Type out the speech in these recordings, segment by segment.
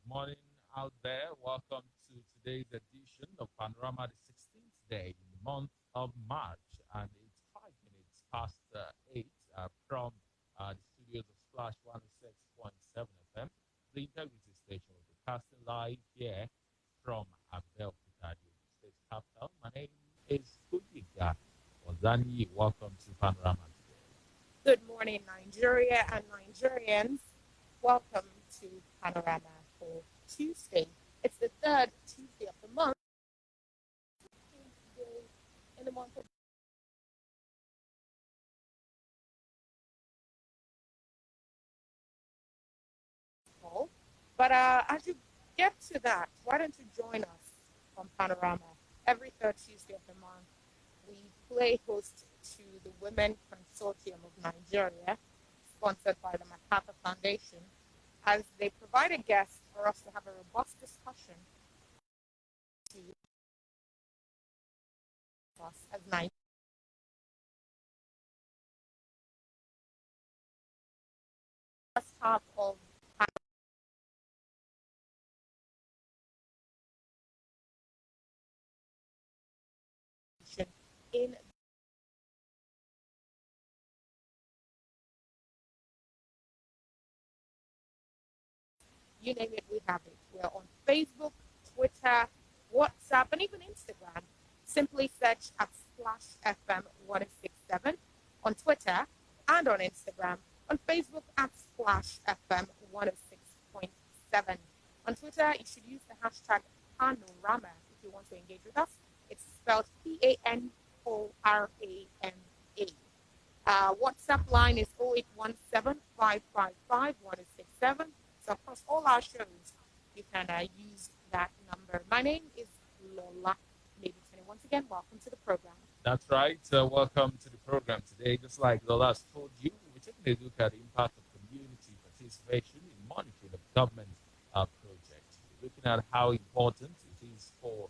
Morning out there. Welcome to today's edition of Panorama, the 16th day in the month of March. And it's 5 minutes past 8 from the studios of Splash 106.7 FM, the integrity station of the casting live here from Abeokuta, the state capital. My name is Gboyega. Olaniyi. Welcome to Panorama today. Good morning, Nigeria and Nigerians. Welcome to Panorama for Tuesday. It's the third Tuesday of the month. In the month of fall. But as you get to that, why don't you join us on Panorama? Every third Tuesday of the month, we play host to the Women Consortium of Nigeria, sponsored by the MacArthur Foundation, as they provide a guest for us to have a robust discussion to us as Nigerians. First half of in you name it, we have it. We're on Facebook, Twitter, WhatsApp, and even Instagram. Simply search at Splash FM 1067 on Twitter and on Instagram. On Facebook at Splash FM 106.7. On Twitter, you should use the hashtag Panorama if you want to engage with us. It's spelled Panorama. WhatsApp line is 0817 555 1067. So across all our shows, you can use that number. My name is Lola. Meduteni. Once again, welcome to the program. That's right. Welcome to the program today. Just like Lola has told you, we're taking a look at the impact of community participation in monitoring of government projects. We're looking at how important it is for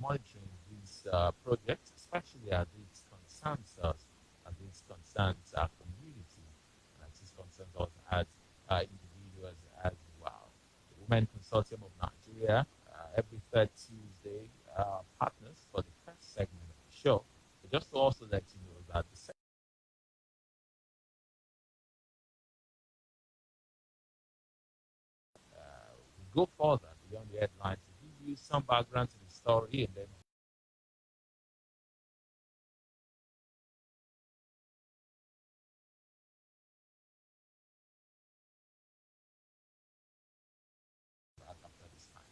monitoring these projects, especially as it concerns us, as it concerns our community, and as it concerns us as individuals as well. The Women Consortium of Nigeria, every third Tuesday, partners for the first segment of the show. But just to also let you know that the second we go further beyond the headlines to give you some background to the story, and then back after this time.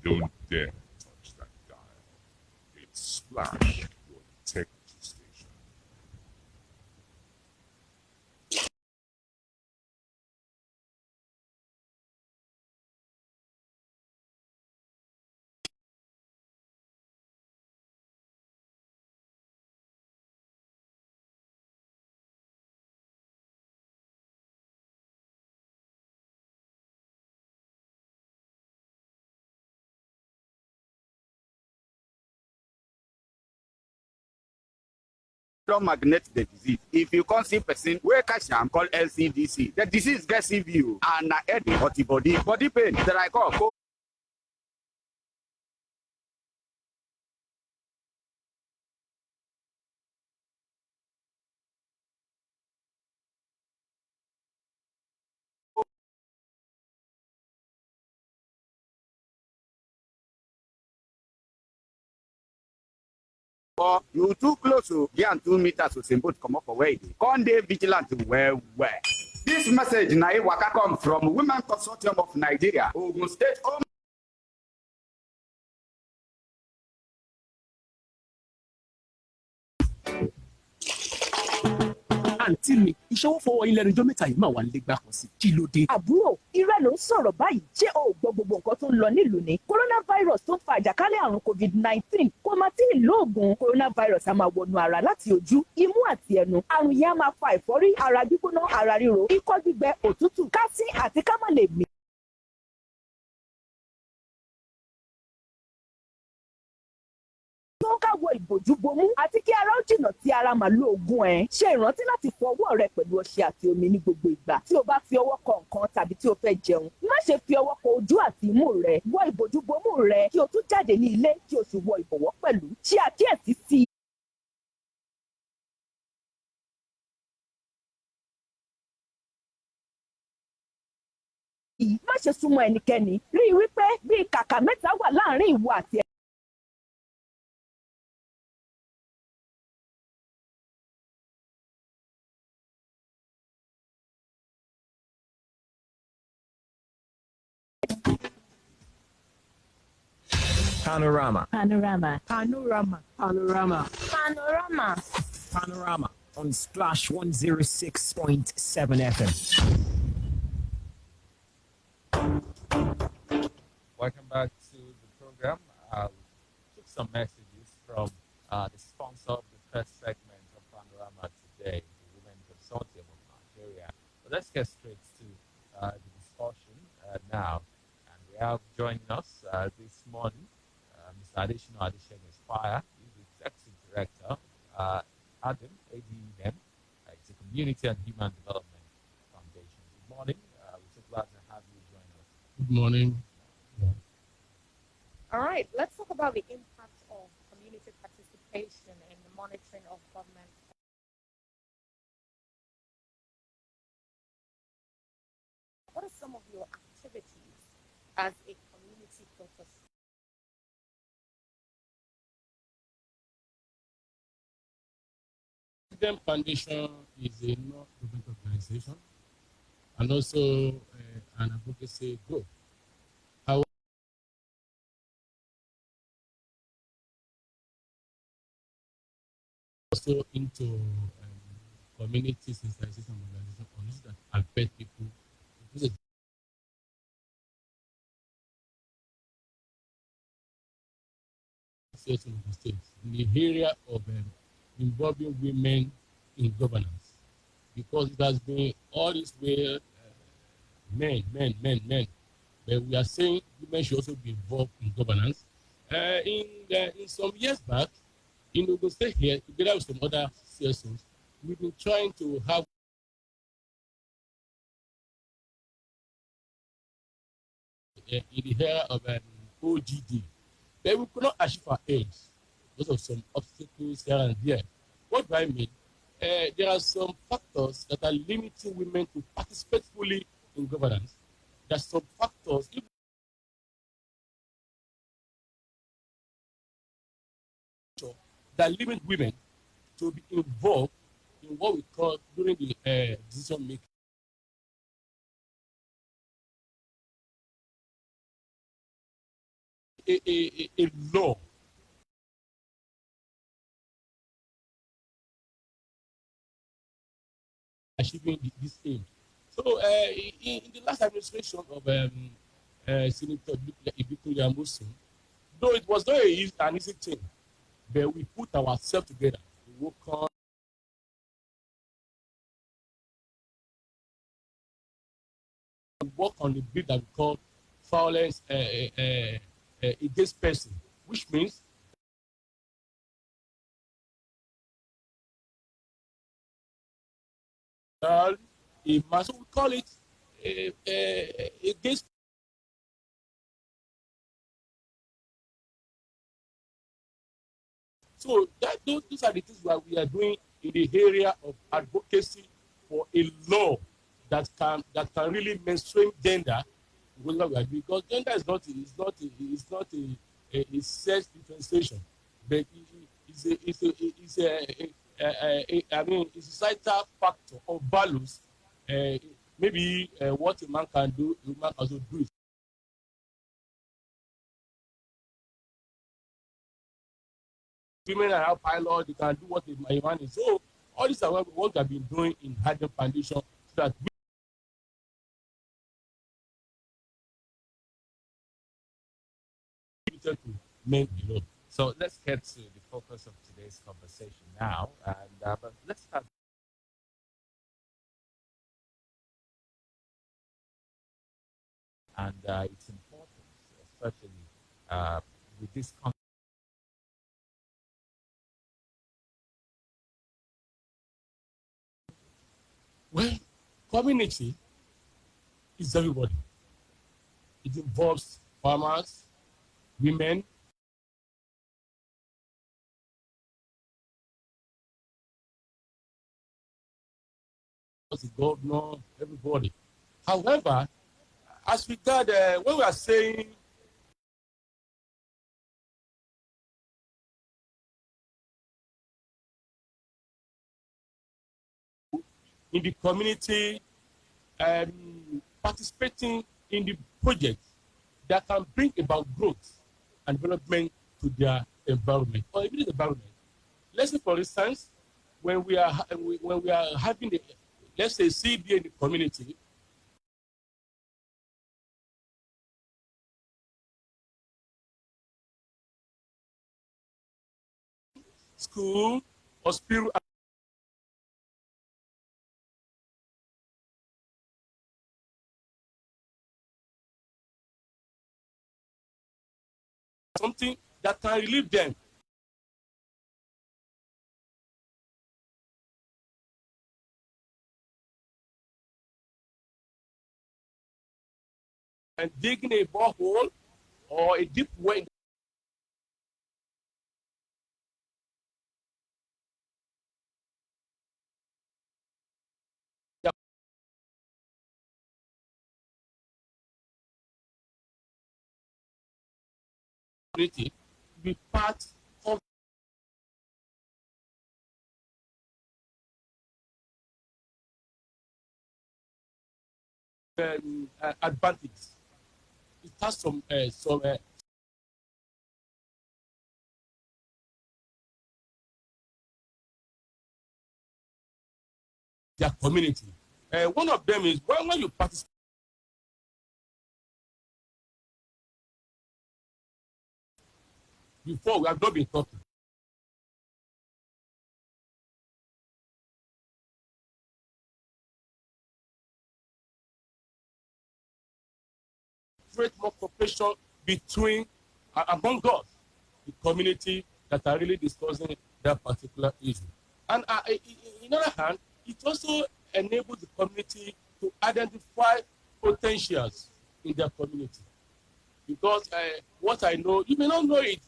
Don't dare touch that dial. It's Splash, your integrity station. Magnet the disease. If you can't see person, where catch am call LCDC. The disease gets you and head hot body pain. That I call. You too close to and 2 meters to symbol come up away. Con dey vigilant where. This message na waka come from Women Consortium of Nigeria, Ogun State. àǹtí mi ìṣòwò fọwọ́ ilẹ̀ ẹjọ́ mẹ́ta yìí máa wà nígbà kan sí kí ló dé. àbúrò irọ́ ló ń sọ̀rọ̀ báyìí ṣé o ò gbọ́ gbogbo nǹkan tó ń lọ nílùú ni coronavirus tó ń fa àjàkálẹ̀ àrùn covid-19 kò máa tí ì lóògùn coronavirus a máa wọnú ara láti ojú imú àti ẹnu àrùn yẹn a máa fa ẹ̀fọ́rí ara gbígbóná ara ríro ikọ́ gbígbẹ òtútù kásí àti ká má lè mí ìbòjú bomú àti kí ara ó jìnnà tí ara máa lo oògùn ẹ̀. Ṣe ìrántí láti fọ ọwọ́ rẹ pẹ̀lú ọṣẹ àti omi ní gbogbo ìgbà. Tí o bá fi ọwọ́ kan nǹkan tàbí tí o fẹ́ jẹun, má ṣe fi ọwọ́ kan ojú àti imú rẹ. Wọ ìbòjú bomú rẹ kí o tún jáde ní ilé kí o sì wọ ìbọ̀wọ́ pẹ̀lú. Ṣe àkíyèsí sí má ṣe súnmọ́ ẹnikẹ́ni. Rí i wípé bí kàkà mẹ́ta wà láàárín ìwọ àti Panorama. Panorama. Panorama. Panorama. Panorama. Panorama on Splash 106.7 FM. Welcome back to the program. We took some messages from the sponsor of the first segment of Panorama today, the Women Consortium of Nigeria. But let's get straight to the discussion now. And we have joining us this morning Mr. Additional Addition Inspire. He's the Executive Director, Adam, ADEM. It's a Community and Human Development Foundation. Good morning. We're so glad to have you join us. Good morning. All right, let's talk about the impact of community participation in the monitoring of government. What are some of your activities as a community focused? Meduteni Foundation is a non-government organization and also an advocacy group. Also into community sensitization organization on issues that affect people. In the states, in the area of involving women in governance, because it has been all this way men. But we are saying women should also be involved in governance. In some years back, in Ogun State here, together with some other CSOs, we've been trying to have in the area of OGD. But we could not achieve our aims because of some obstacles here and there. What do I mean? There are some factors that are limiting women to participate fully in governance. There are some factors that limit women to be involved in what we call during the decision making. A law achieving this aim. So in the last administration of Senator Ibikunle Amosun, though it was not an easy thing, but we put ourselves together. We work on the bill that we call violence against person, which means so we call it against. So those are the things that we are doing in the area of advocacy for a law that can really mainstream gender, because gender is not a sex differentiation, but it's a societal factor of values. Maybe what a man can do, a woman also do it. Women are pilot, they can do what a man is. So all these are what we have been doing in Harding Foundation, so that we to men below. So let's get to the focus of today's conversation now, and but let's start. And its importance, especially with this Well, community is everybody. It involves farmers, women, the governor, everybody. However, as regard when we are saying in the community, participating in the project that can bring about growth and development to their environment or even the environment. Let's say, for instance, when we are having the, let's say, CDA in the community, school, hospital, something that can relieve them. And digging a borehole or a deep well in the community be part of advantage. It has some their community. One of them is when you participate before we have not been talking. Create more cooperation between among us, the community that are really discussing that particular issue. And in other hand, it also enables the community to identify potentials in their community. Because what I know, you may not know it,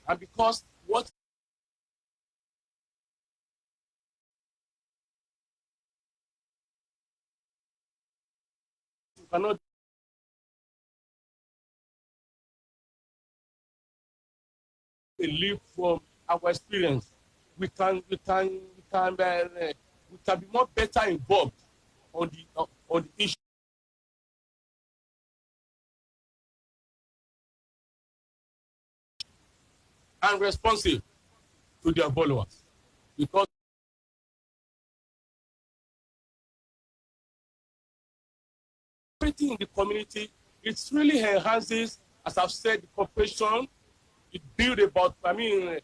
and because what you cannot live from our experience, we can be more better involved on the issue and responsive to their followers. Because everything in the community, it really enhances, as I've said, the cooperation. It builds about, the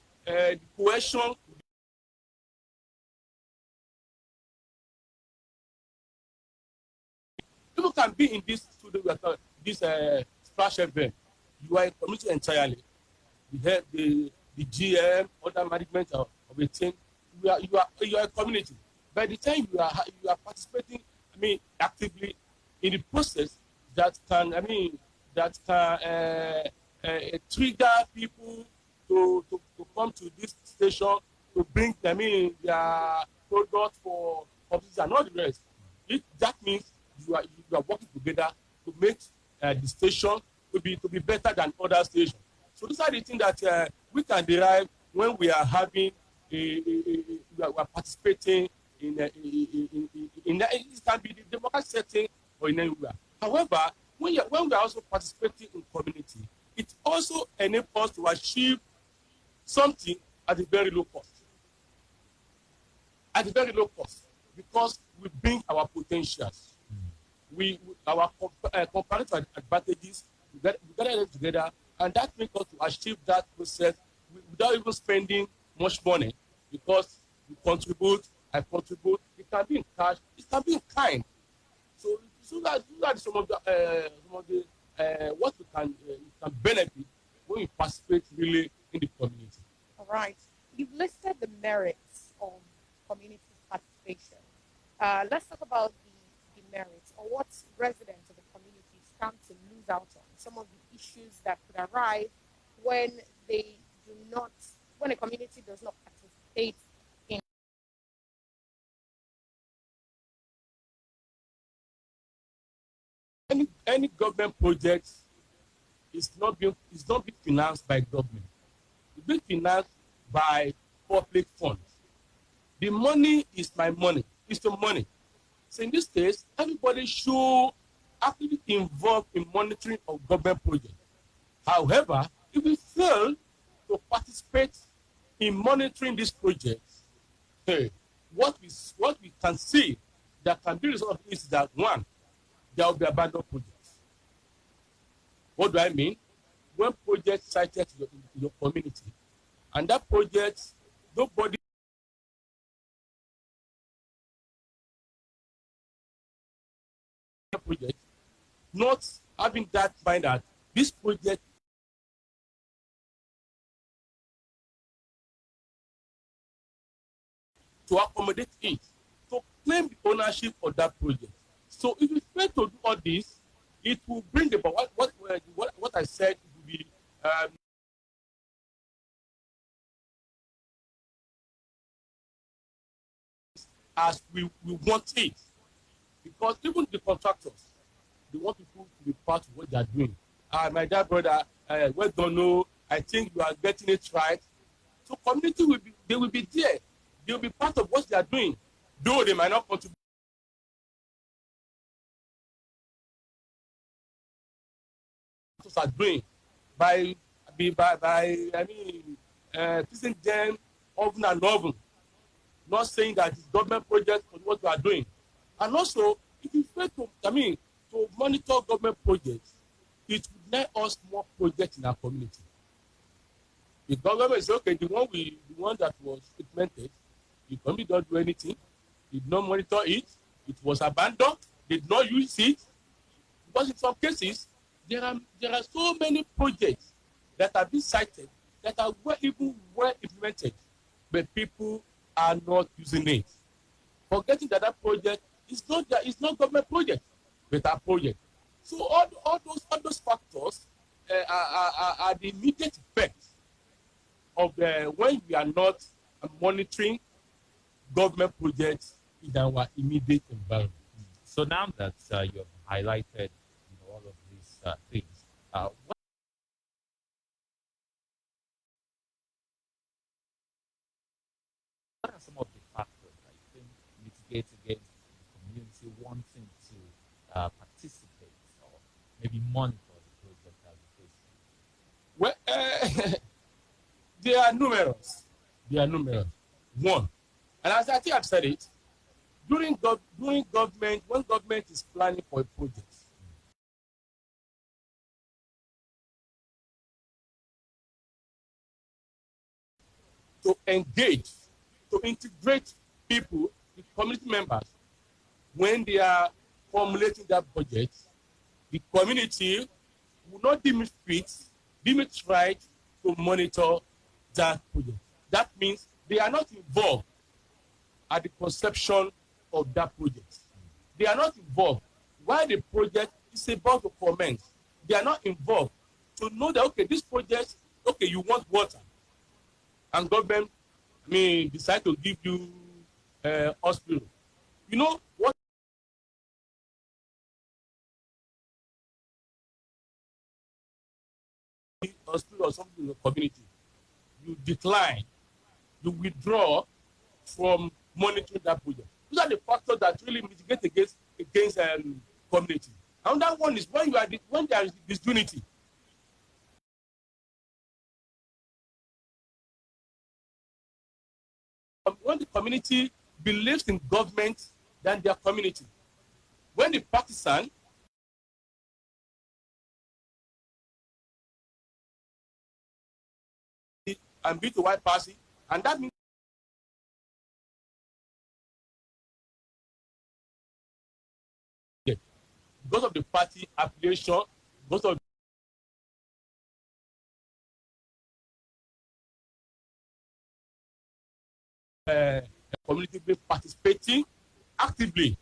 cohesion. People can be in this studio, this splash event. You are a community entirely. You have the GM, other management of a team. You are a community. By the time you are participating, actively in the process that can, trigger people to come to this station to bring, their product for companies and all the rest. That means you are working together to make the station to be better than other stations. So these are the things that we can derive when we are having we are participating in it can be the democratic setting or in anywhere. However, when we are also participating in community, it also enables us to achieve something at a very low cost. At a very low cost, because we bring our potentials. Our comparative advantages, we gather them together, and that makes us to achieve that process without even spending much money, because we contribute, I contribute. It can be in cash, it can be in kind. So that some of the what we can benefit when we participate really in the community. All right. You've listed the merits of community participation. Let's talk about the merits or what residents of the community stand to lose out on. Some of the issues that could arise when they do not, when a community does not participate in any government project is not being financed by government. It's being financed by public funds. The money is my money. It's your money. So in this case, everybody should actively involve in monitoring of government projects. However, if we fail to participate in monitoring these projects, hey, what we can see that can be result is that one, there will be abandoned projects. What do I mean? When projects cited in your community, and that project, nobody project, not having that mind that this project to accommodate it, to claim the ownership of that project. So if we fail to do all this, it will bring about what I said will be as we want it. Because even the contractors, they want people to be part of what they are doing. My dear brother, well done, no, I think you are getting it right. So community will be there. They will be part of what they are doing, though they might not contribute. Are doing by teaching them often and often, not saying that it's government projects for what we are doing. And also, if you fail to monitor government projects, it will let us more projects in our community. The government is okay, the one that was implemented, the community don't do anything, did not monitor it, it was abandoned, did not use it. Because in some cases, there are so many projects that have been cited that are well implemented, but people are not using it. Forgetting that project is not government project, but our project. So all those factors are the immediate effects of when we are not monitoring government projects in our immediate environment. So now that you have highlighted all of these things, what are some of the factors that you think mitigate against the community wanting to participate or maybe monitor the project as it is? Well, they are numerous. They are numerous. One, and as I think I've said it, during government, when government is planning for a project, to engage, to integrate people, the community members, when they are formulating that budget, the community will not deem it right to monitor that project. That means they are not involved at the conception of that project. They are not involved while the project is about to commence. They are not involved to know that, okay, this project, okay, you want water, and government decide to give you hospital. You know what? Hospital or something in the community, you decline, you withdraw from monitoring that project. Those are the factors that really mitigate against community. And that one is when there is disunity. When the community believes in government than their community. When the partisan and beat the white party, and that means because of the party affiliation, because of community participating, actively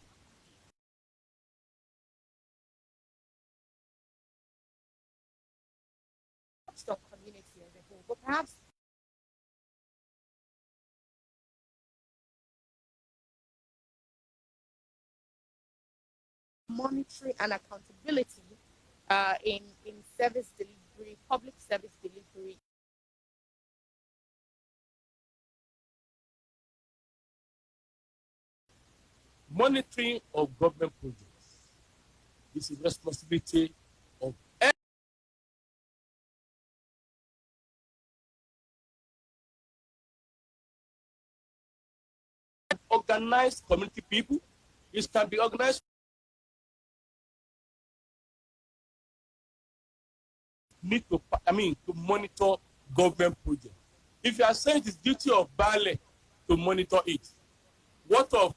on community as a whole, but perhaps monitoring and accountability in service delivery, public service delivery. monitoring of government projects is a responsibility of organized community people. It can be organized. Need to, to monitor government projects. If you are saying it is duty of Bale to monitor it, what of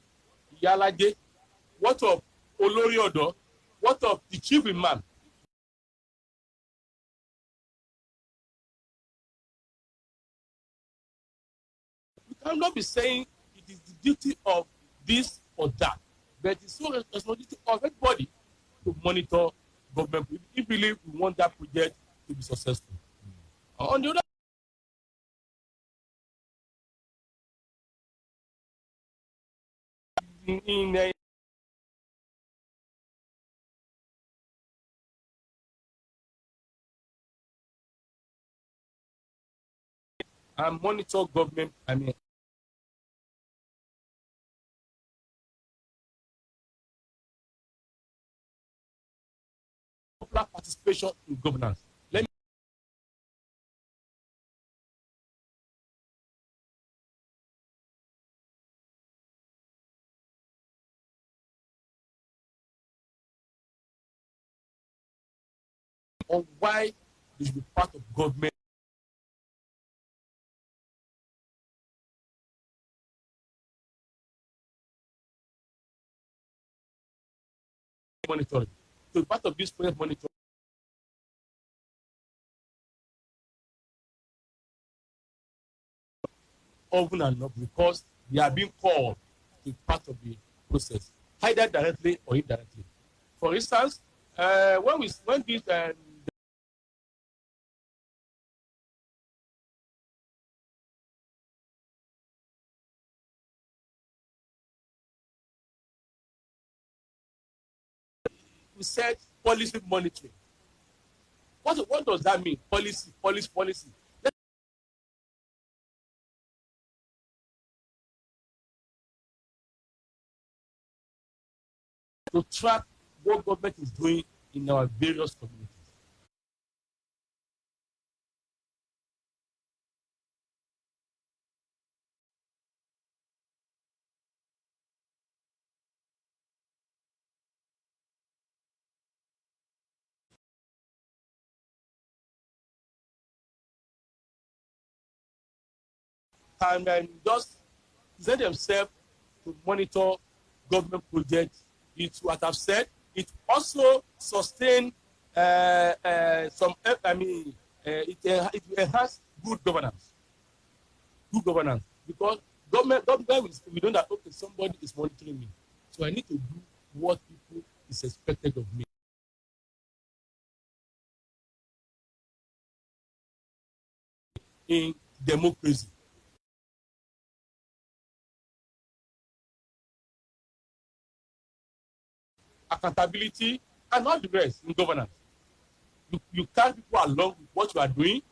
Yalaje? What of Olori Odo? What of the chief imam? We cannot be saying it is the duty of this or that, but it's so responsibility of everybody to monitor government. We believe we want that project to be successful. On the other in and monitor government, popular participation in governance. Let me on why they should be part of government. Monitoring. So part of this project monitoring often and not because they are being called to be part of the process, either directly or indirectly. For instance, when this we said policy monitoring. What does that mean? Policy. To track what government is doing in our various communities. And just present themselves to monitor government projects. It's what I've said. It also sustain some. It enhance good governance. Good governance, because government we know that okay, somebody is monitoring me, so I need to do what people is expected of me. In democracy, accountability, and all the rest in governance. You carry people along with what you are doing.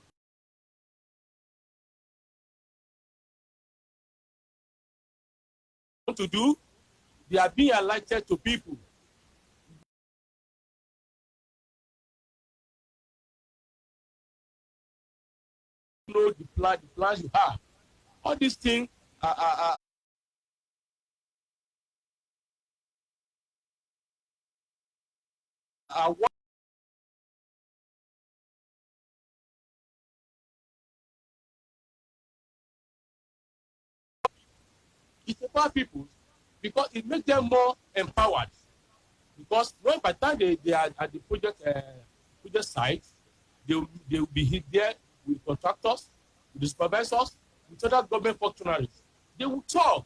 To do, they are being alerted to people. You know the plans you have. All these things are what it's about people, because it makes them more empowered. Because when by the time they are at the project site, they will be there with contractors, with the supervisors, with other government functionaries. They will talk.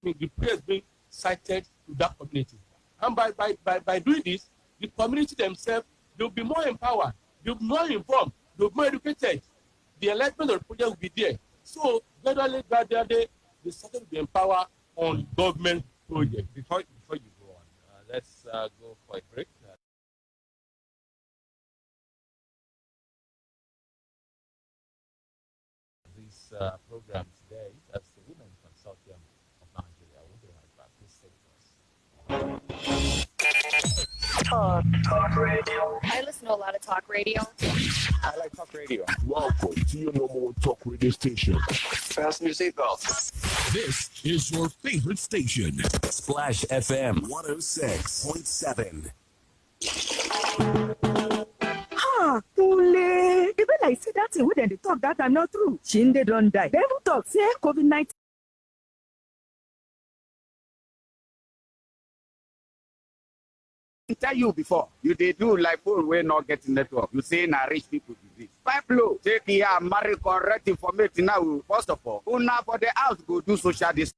the prayers being cited to that community. And by doing this, the community themselves, they'll be more empowered, they'll be more informed, they'll be more educated. The enlightenment of the project will be there. So gradually, they started to be empowered on government projects. Before you go on, let's go for a break. This program today, that's the Women Consortium of Nigeria. We'll be right back. Please stay with us. Talk radio. I listen to a lot of talk radio. I like talk radio. Welcome to your number one talk radio station. Fasten your seatbelts. This is your favorite station. Splash FM 106.7. Kule. The way I say that thing, when they talk that are not true. Shinde don't die. They will talk, say COVID-19. Tell you before, you they do like phone wey not getting network. You say na rich people disease. Pipe low, take care, marry correct information now. First of all, una for the house go do social distance.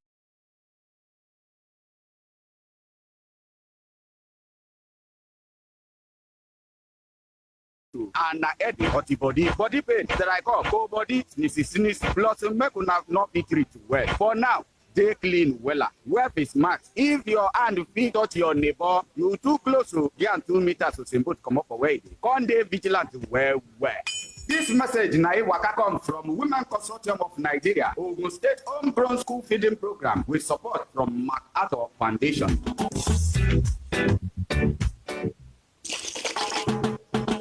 And na head the hot body pain, dry cough, cold body, sneeze, plus make una not be treated well. For now, stay clean, wella. Wear face mask. If your hand fit touch your neighbor, you too close to get 2 meters to symbol come up away. Con dey vigilant where. This message na waka come from Women Consortium of Nigeria, Ogun State Homegrown School Feeding Program with support from MacArthur Foundation.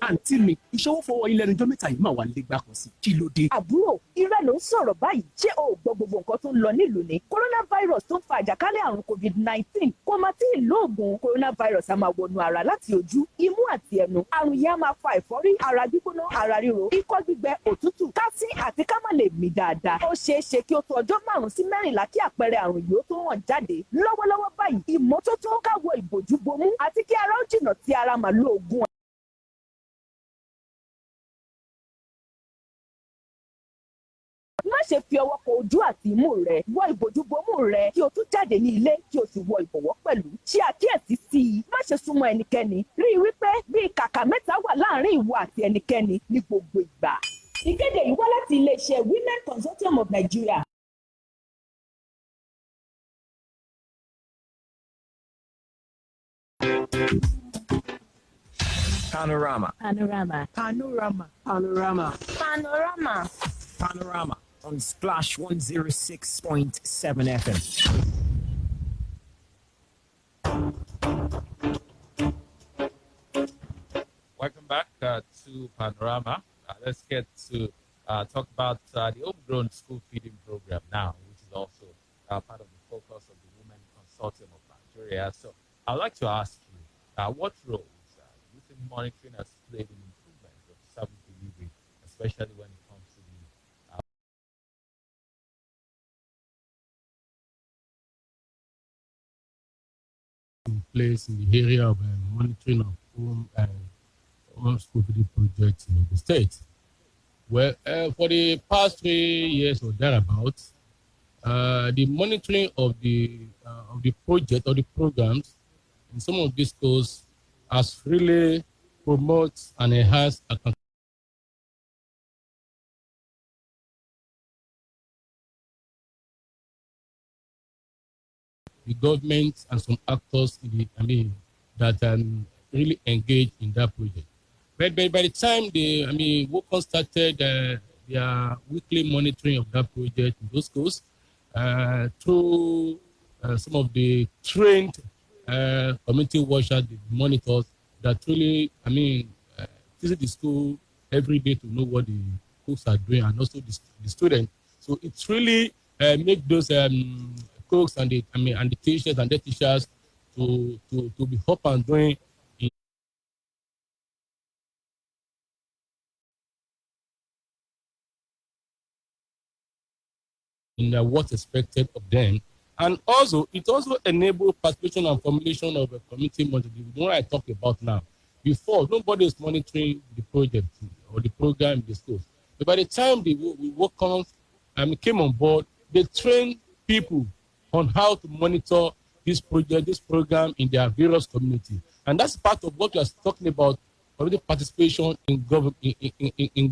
Àǹtí mi, ìṣòwò fọwọ́ ilẹ̀ ẹjọ́ mẹ́ta yìí máa wà lẹ́gbàá kan sí. Kí ló dé? Àbúrò, irọ́ ló ń sọ̀rọ̀ báyìí. Ṣé o ò gbọ́ gbogbo nǹkan tó ń lọ nílùú ni? Coronavirus tó ń fa àjàkálẹ̀ àrùn COVID-19 kò máa tí ì lóògùn. Coronavirus á máa wọnú ara láti ojú, imú àti ẹnu. Àrùn yìí á máa fa ẹ̀fọ́rí, ara gbígbóná, ara ríro, ikọ́ gbígbẹ, òtútù, kásí àti ká má lè mí dáadáa. Ó ṣeé ṣe kí ó tó ọjọ́ 5 sí 14 kí àpẹẹrẹ àrùn yìí ó tó hàn jáde. Lọ́wọ́lọ́wọ́ báyìí, ìmọ́tótó ká wọ ìbòjú bomú àti kí ara ó jìnnà tí ara máa lo òògùn má ṣe fi ọwọ́ kọ ojú àti imú rẹ, wọ ìbòjúbomú rẹ kí o tún jáde ní ilé kí o sì wọ ìbọ̀wọ́ pẹ̀lú. Ṣe àkíyèsí sí i, má ṣe súnmọ́ ẹnikẹ́ni. Rí i wípé bí kàkà mẹ́ta wà láàárín ìwọ àti ẹnikẹ́ni ní gbogbo ìgbà. Ìkéde yìí wá láti iléeṣẹ́ Women Consortium of Nigeria. Panorama. Panorama. Panorama. Panorama on Splash 106.7 FM. Welcome back to Panorama. Let's get to talk about the homegrown school feeding program now, which is also part of the focus of the Women Consortium of Nigeria. So I'd like to ask you, what roles do you think monitoring has played in improvement of service delivery, especially when it comes to the In place in the area of monitoring of home school feeding projects in the state. Well, for the past 3 years or thereabouts, the monitoring of the project or the programs in some of these schools has really promoted and enhanced accountability. The government and some actors that really engage in that project. But by the time WOCON started their weekly monitoring of that project in those schools, through some of the trained community watchers, the monitors that really, visit the school every day to know what the cooks are doing and also the students. So it's really make those cooks and the teachers and the teachers to be up and doing in what's expected of them. And also, it also enables participation and formulation of a committee monitoring, the one I talk about now. Before, nobody is monitoring the project or the program in the schools. But by the time we work on came on board, they train people on how to monitor this project, this program in their various communities. And that's part of what we are talking about, already participation in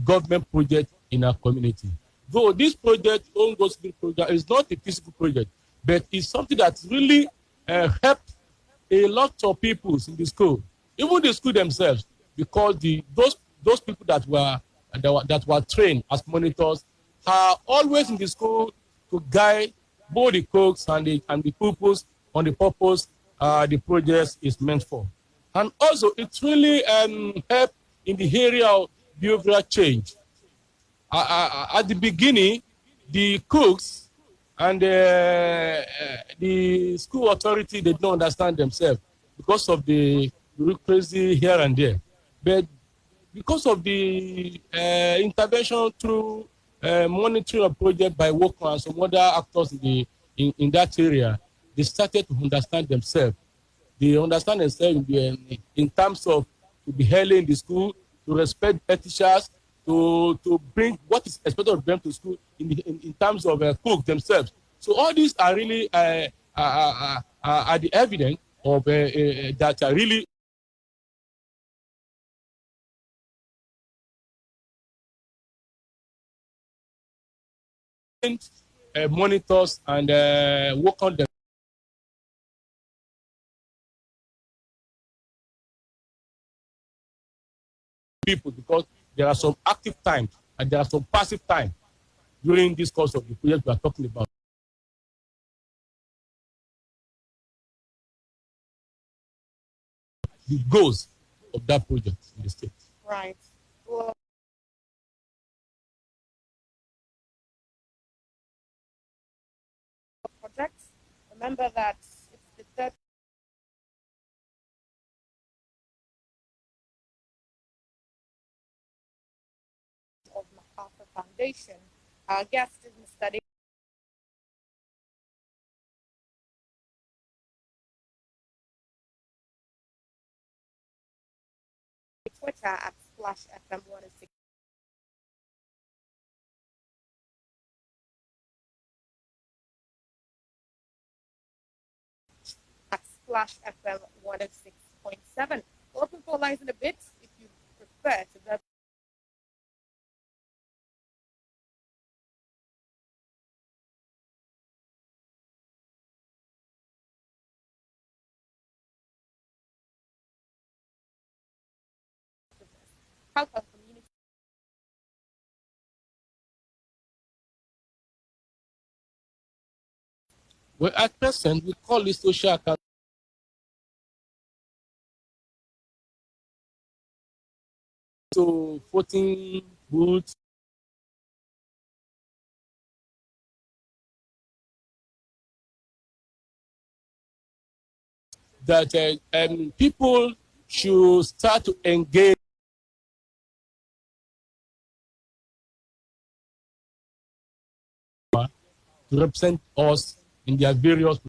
government projects in our community. Though this project, Own Go School program, is not a physical project, but it's something that really helped a lot of people in the school, even the school themselves, because those people that were trained as monitors are always in the school to guide both the cooks and the pupils on the purpose the project is meant for. And also, it really helped in the area of behavioral change. At the beginning, the cooks and the school authority did not understand themselves because of the bureaucracy here and there. But because of the intervention through monitoring of project by workers and some other actors in that area, they started to understand themselves. They understand themselves in terms of to be held in the school, to respect teachers, to bring what is expected of them to school in terms of cook themselves. So all these are really are the evidence of that are really monitors and work on them. People, because there are some active times and there are some passive times during this course of the project we are talking about. The goals of that project in the state. Right. Well, projects. Remember that it's the third of MacArthur Foundation. Our guest is Mr. Twitter at Splash FM 106. At Splash FM 106.7. Open for lines in a bit if you prefer to go. Help our community. Well, at present, we call it social account. So 14 booths. That people should start to engage to represent us in their various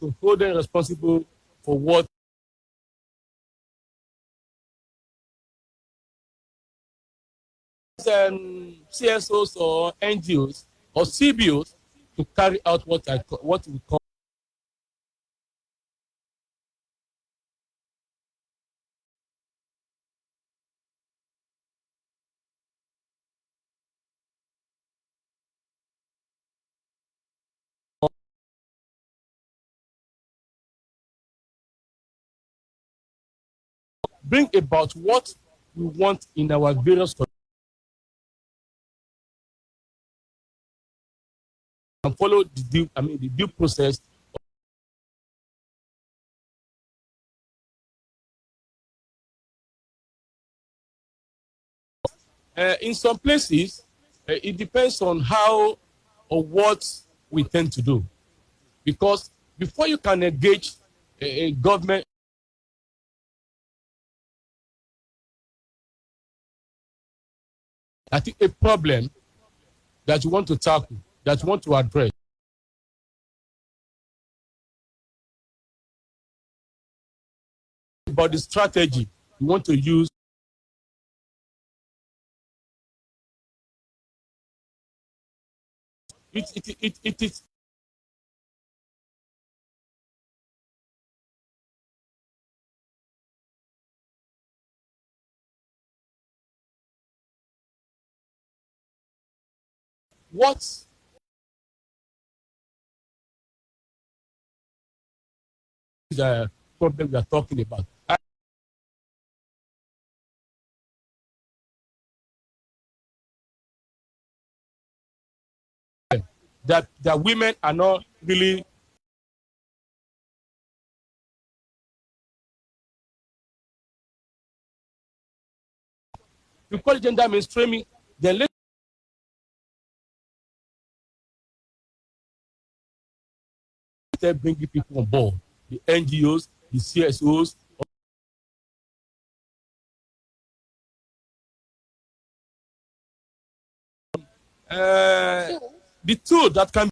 to hold them responsible for what CSOs or NGOs or CBOs to carry out what we call bring about what we want in our various and follow the due process. In some places, it depends on how or what we tend to do. Because before you can engage a government, I think a problem that you want to tackle, that you want to address, about the strategy you want to use it is what the problem we are talking about. That women are not really you call it gender mainstreaming, then let's bring people on board, the NGOs, the CSOs. The tool that can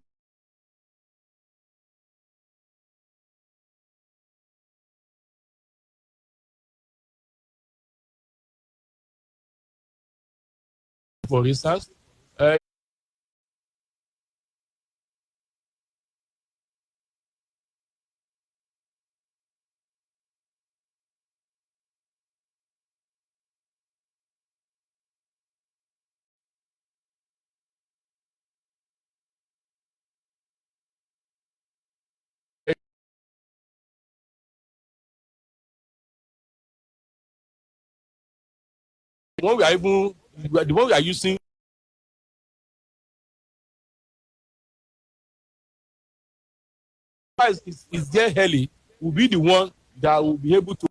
for instance, the one we are using is there early will be the one that will be able to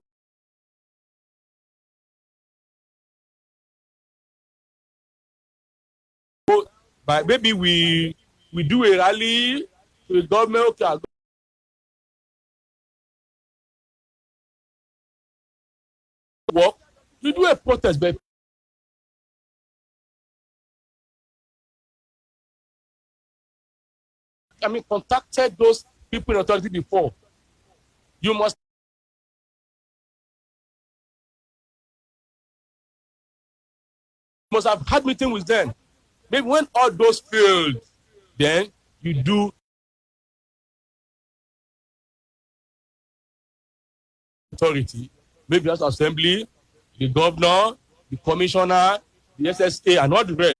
go by. Maybe we do a rally to the government, okay, work, we do a protest, but I mean contacted those people in authority before. You must have had meeting with them. Maybe when all those failed, then you do authority, maybe that's assembly, the governor, the commissioner, the SSA, and all the rest.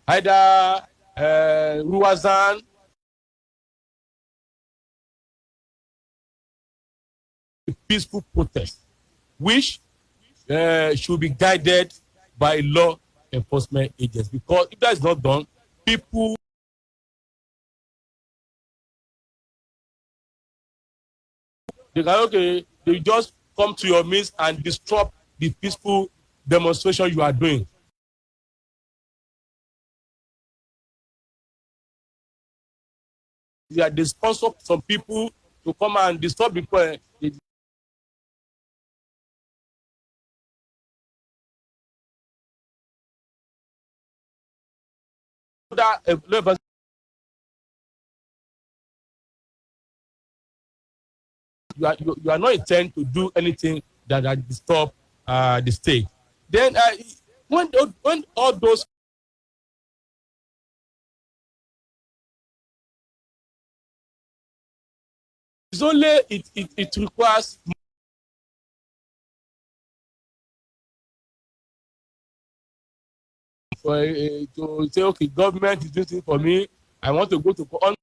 Either Ruazan, peaceful protest, which should be guided by law enforcement agents. Because if that is not done, people they just come to your midst and disrupt the peaceful demonstration you are doing. They sponsor some people to come and disturb the you are not intended to do anything that disturb the state. Then when all those it's only it requires for to say, okay, government is doing things for me. I want to go to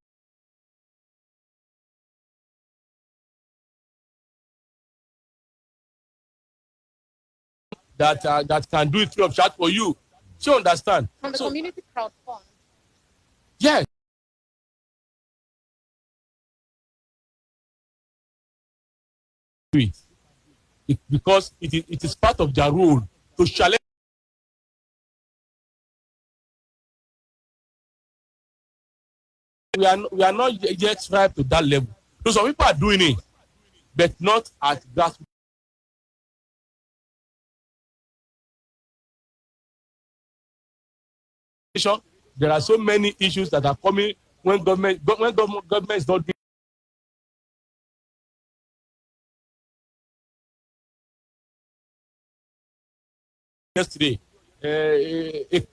that can do it free of charge for you. So you understand? From the community crowd fund. Yes. Because it is part of their role to challenge. We are not yet right to that level. So some people are doing it, but not at that. There are so many issues that are coming when government is not doing yesterday, a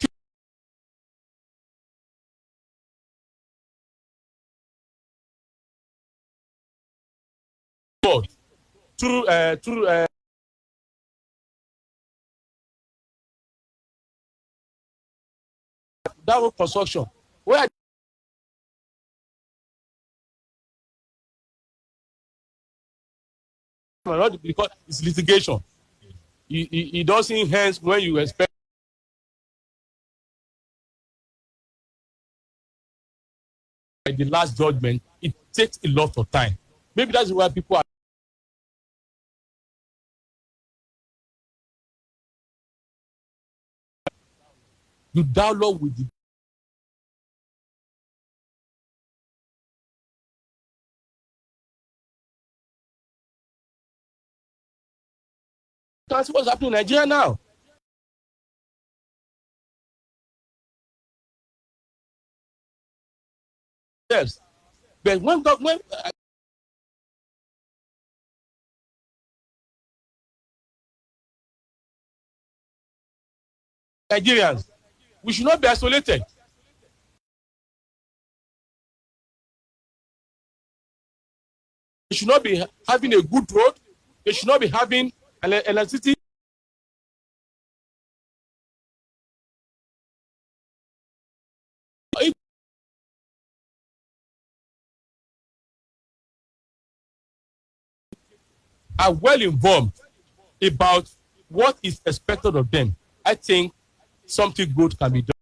board through that whole construction where because it's litigation. It doesn't hence when you expect the last judgment. It takes a lot of time. Maybe that's why people are you dialogue with the that's what's happening in Nigeria now. Yes, but when Nigerians, we should not be isolated. They should not be having a good road. They should not be having electricity. Are well informed about what is expected of them. I think something good can be done.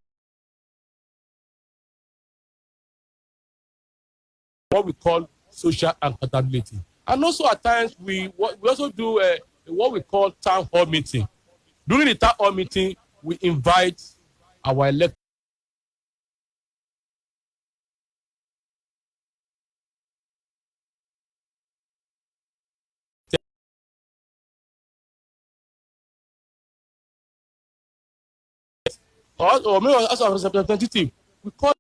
What we call social accountability. And also at times we also do what we call town hall meeting. During the town hall meeting, we invite our elected or maybe as a representative. We call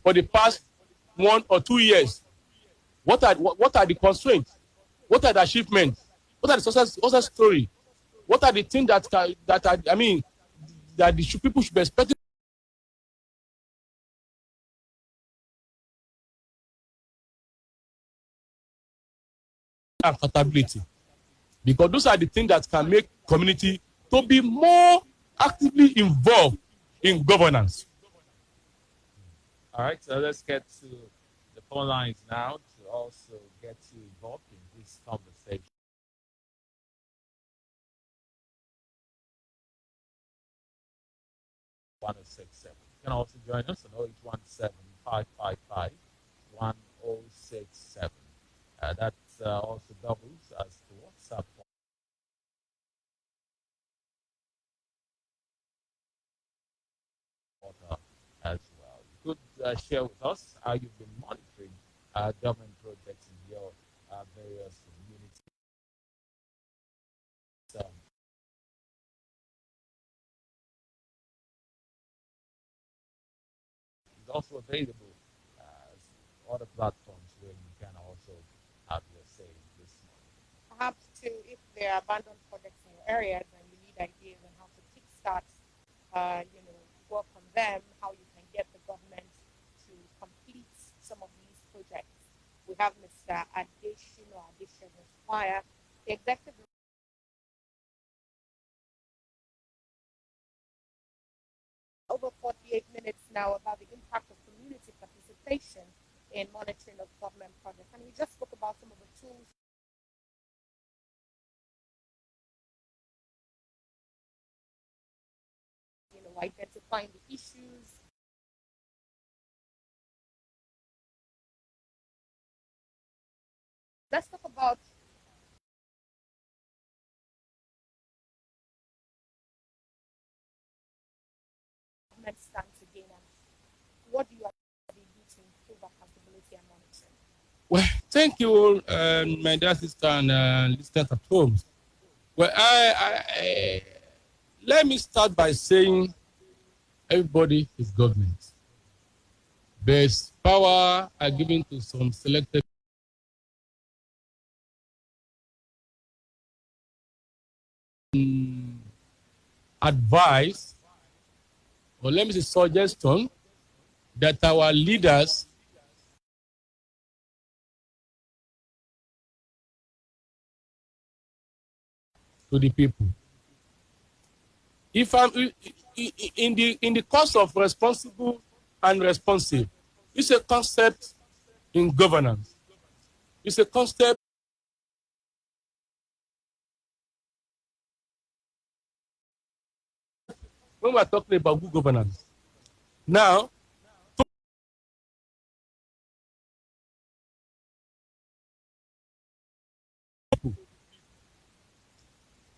for the past 1 or 2 years. What are the constraints? What are the achievements? What are the success story? What are the things that are, I mean, that the people should be expecting? Accountability, because those are the things that can make community to be more actively involved in governance. All right, so let's get to the phone lines now to also get you involved in this conversation. One zero six seven. You can also join us on 0817-555-1067. That also doubles as the WhatsApp portal as well. You could share with us how you've been monitoring government projects in your various communities. It's also available as other platforms where you can also have your say this morning. Perhaps too, if there are abandoned projects in your areas and you need ideas on how to kickstart, work on them, how you can get the government to complete some of these projects. We have Mr. Adesina Esquire, the executive over 48 minutes now about the impact of community participation in monitoring of government projects. And we just spoke about some of the tools identifying the issues. Let's talk about government stance again. And what do you actually do to improve accountability and monitoring? Well, thank you, my dear sister and listeners at home. Well, let me start by saying everybody is government. But power are given to some selected advice, or let me say suggestion, that our leaders to the people. If I'm in the course of responsible and responsive, it's a concept in governance. It's a concept when we're talking about good governance. Now,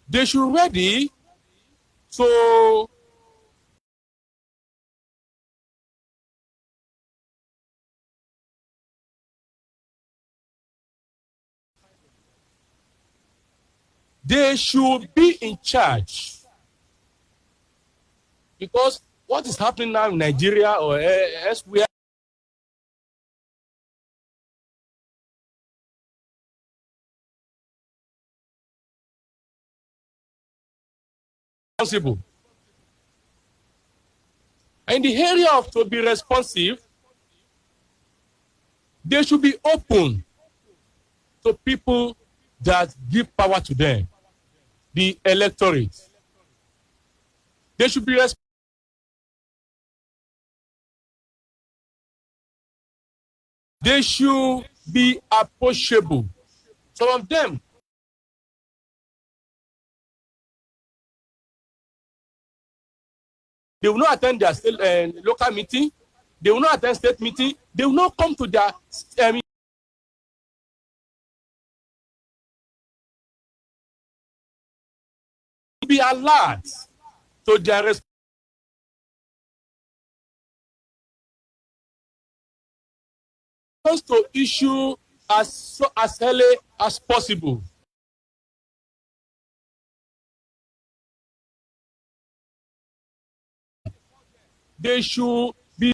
they should ready to they should be in charge, because what is happening now in Nigeria or elsewhere responsible. In the area of to be responsive, they should be open to people that give power to them, the electorate. They should be they should be approachable. Some of them they will not attend their local meeting. They will not attend state meeting. They will not come to their be alert to their response to issue as early as possible. They should be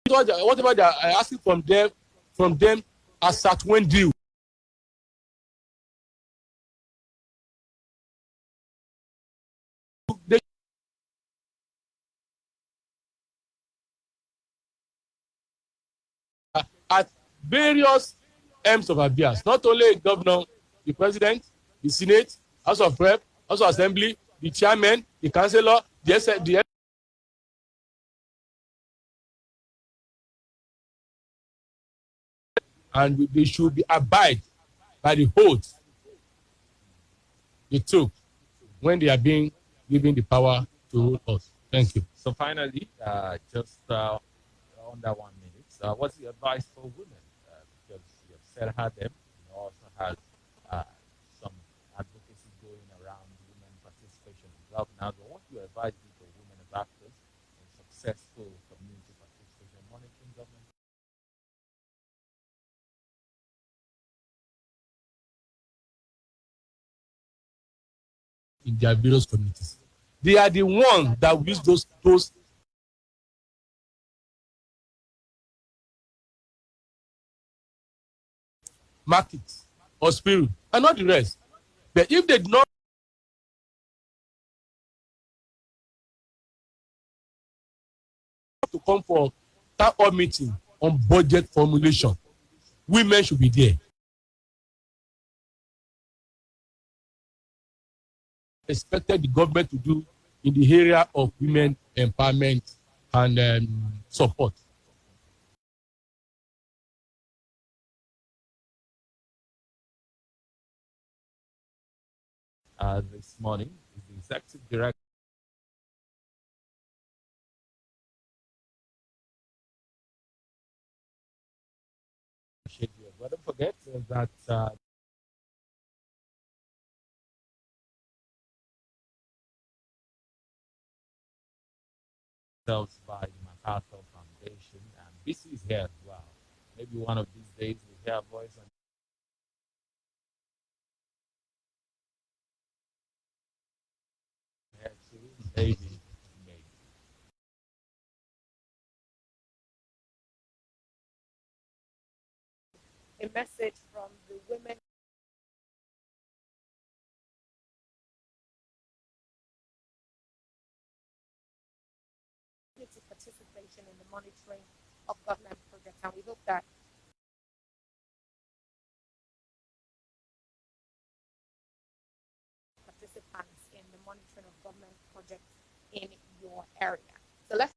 whatever they are asking from them as at when due. They at various ends of affairs, not only the governor, the president, the senate, house of rep, house of assembly, the chairman, the councillor, the and they should be abide by the oath they took when they are being given the power to rule us. Thank you. So finally, just under 1 minute, what's the advice for women? Because you have said had them, you also had some advocacy going around women participation in governance. But what do you advise for women as actors in successful community participation monitoring government? In their various communities, they are the ones that use those markets or spirit and not the rest. But if they do not to come for town hall meeting on budget formulation, women should be there. Expected the government to do in the area of women empowerment and support. This morning is the executive director. But don't forget that by the MacArthur Foundation, and BC is here as well. Maybe one of these days we'll hear a voice on maybe, maybe. A message from the women participation in the monitoring of government projects, and we hope that participants in the monitoring of government projects in your area. So let's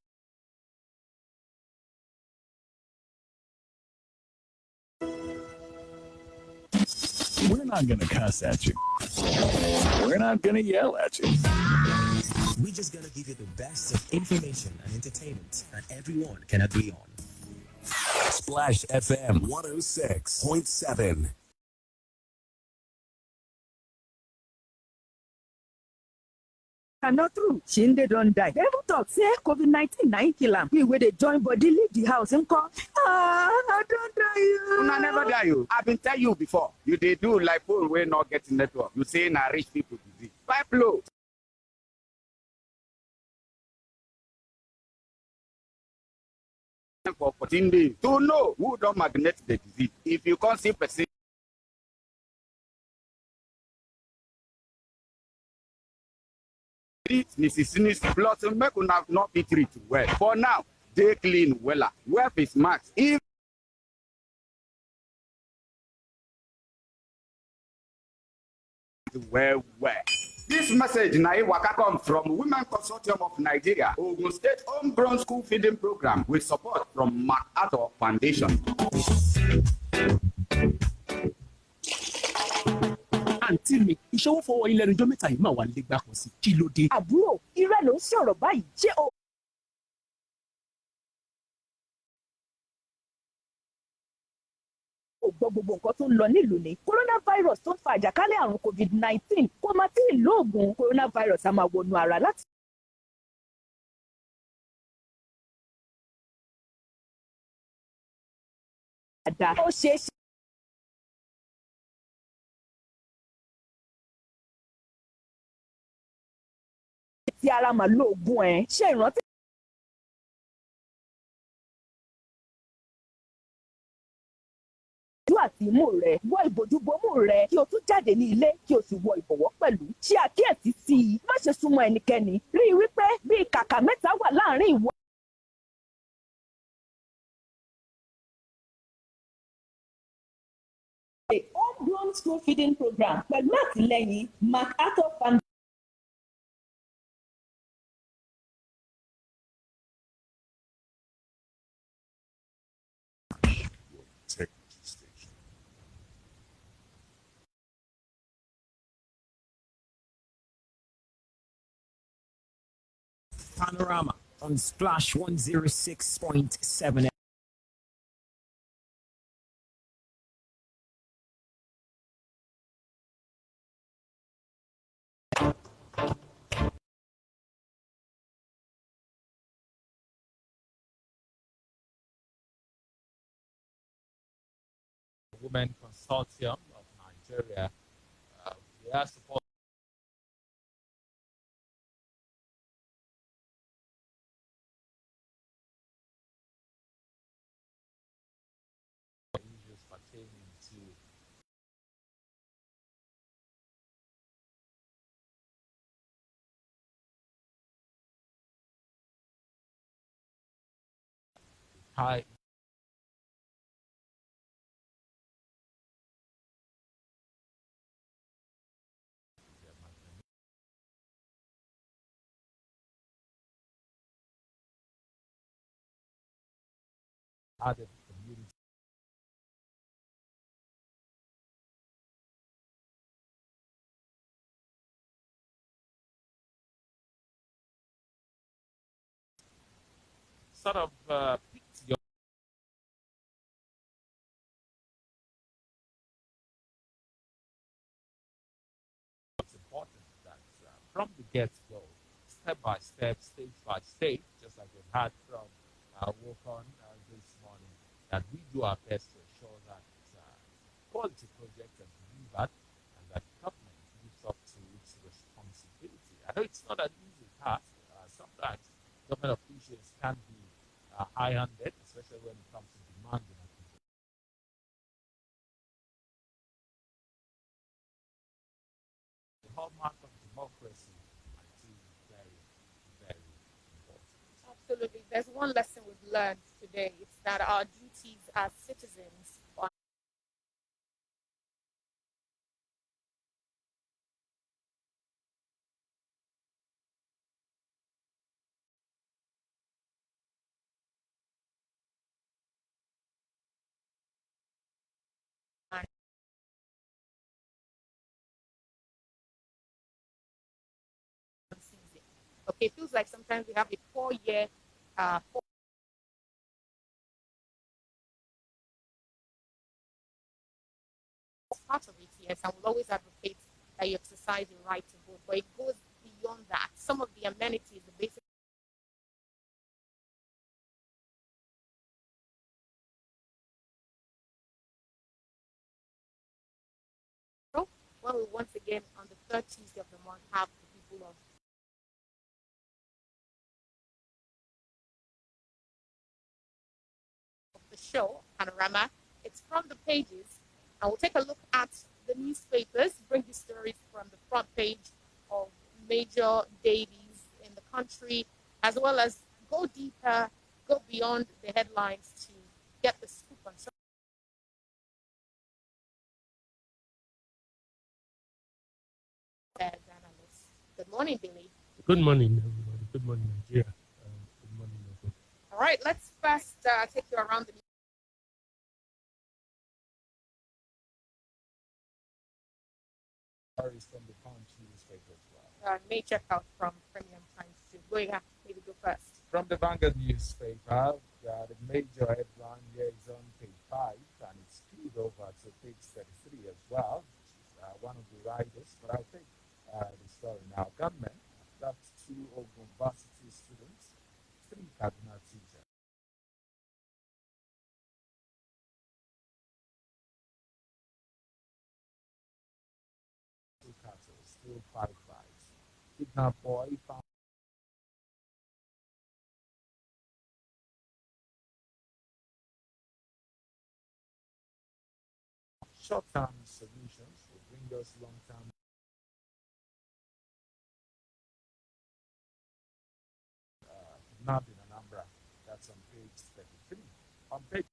We're not going to cuss at you. We're not going to yell at you. We're just gonna give you the best of information and entertainment that everyone can agree on. Splash FM 106.7. Not true. Shinde don't die. They even talk say COVID-19 9 kill am. We where they join body leave the house and call. I don't die you. Una never die you. I've been tell you before. You they do like phone wey not getting network. You say na rich people disease. Pipe low. For 14 days to know who don't magnet the disease. If you can't see person Mrs. Plus make una not be treated well. For now, they clean wella. Wear face mask. If well. This message na waka come from Women Consortium of Nigeria, Ogun State Homegrown School Feeding Program with support from MacArthur Foundation. àǹtí mi ìṣòwò fọwọ́ ilẹ̀ ẹjọ́ mẹ́ta yìí máa wà lẹ́gbà kan sí kí ló dé. Àbúrò irẹ́ ló ń sọ̀rọ̀ báyìí. Ṣé o gbọ́ gbogbo nǹkan tó ń lọ nílùú ni coronavirus tó ń fa àjàkálẹ̀ àrùn COVID-19 kò máa tí ì lóògùn coronavirus a máa wọnú ara láti. Ó ṣeé ṣe. Tí ara máa lóògùn ẹ̀ ṣe ìrántí. Àti imú rẹ wọ ìbòjúbomú rẹ kí o tún jáde ní ilé kí o sì wọ ìbọ̀wọ́ pẹ̀lú. Ṣe àkíyèsí sí i má ṣe súnmọ́ ẹnikẹ́ni rí i wípé bí kàkà mẹ́ta wà láàrin ìwọ. A homegrown school feeding program pẹ̀lú àtìlẹ́yìn MacArthur Foundation. Panorama on Splash 106.7. Women Consortium of Nigeria. They are supporting issues pertaining to high added community. Sort of picked your what's important that from the get-go, step by step, stage by stage, just like we've had from work on this morning, that we do our best to ensure that quality projects are delivered and that government lives up to its responsibility. I know it's not an easy task, can be high-handed, especially when it comes to demanding. The hallmark of democracy, I think, is very, very important. Absolutely. There's one lesson we've learned today. It's that our duties as citizens are season. Okay, it feels like sometimes we have a 4 year, part of it, yes, and we'll always advocate that you exercise your right to vote, but it goes beyond that. Some of the amenities, the basic when we once again on the third Tuesday of the month have the people of the show, Panorama. It's from the pages, and we'll take a look at the newspapers, bring the stories from the front page of major dailies in the country, as well as go deeper, go beyond the headlines to get the scoop on some analysts. Good morning, Billy. Good morning, everybody. Good morning, Nigeria. Good morning, everybody. All right, let's first take you around the Stories from the Punch newspaper as well. may check out from Premium Times too. Gboyega, maybe go first. From the Vanguard newspaper, the major headline here is on page 5, and it's spilled over to page 33 as well, which is one of the writers. But I'll take the story now. Gunmen abduct 2 Ogun Varsity students, 3 Kaduna teachers. Two castles, still 5 lives. Kidnapped boy found short-term solutions will bring us long-term. Not in Anambra. That's on page 33. On page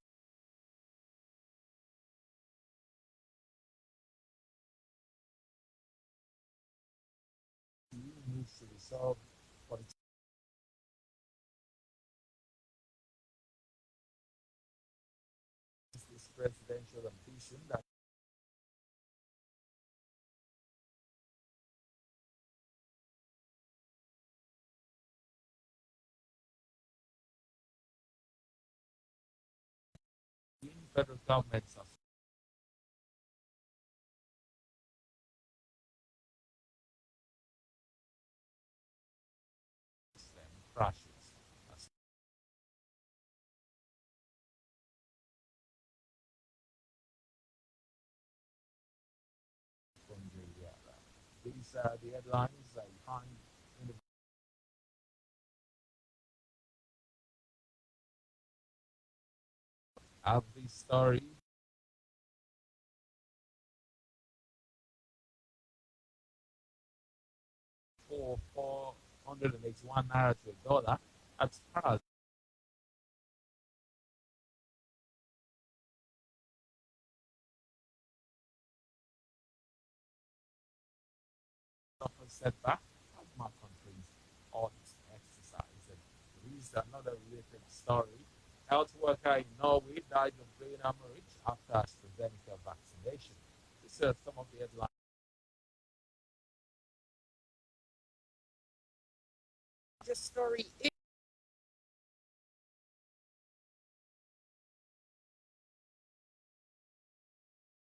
needs to resolve for this presidential ambition that the federal governments are crashes. From these are the headlines that you find in the of this story. For 481 naira to a dollar. That's hard. Suffer setback as my countries ought exercise. And there is another related story. Health worker in Norway died of brain hemorrhage after AstraZeneca vaccination. These are some of the headlines. Just story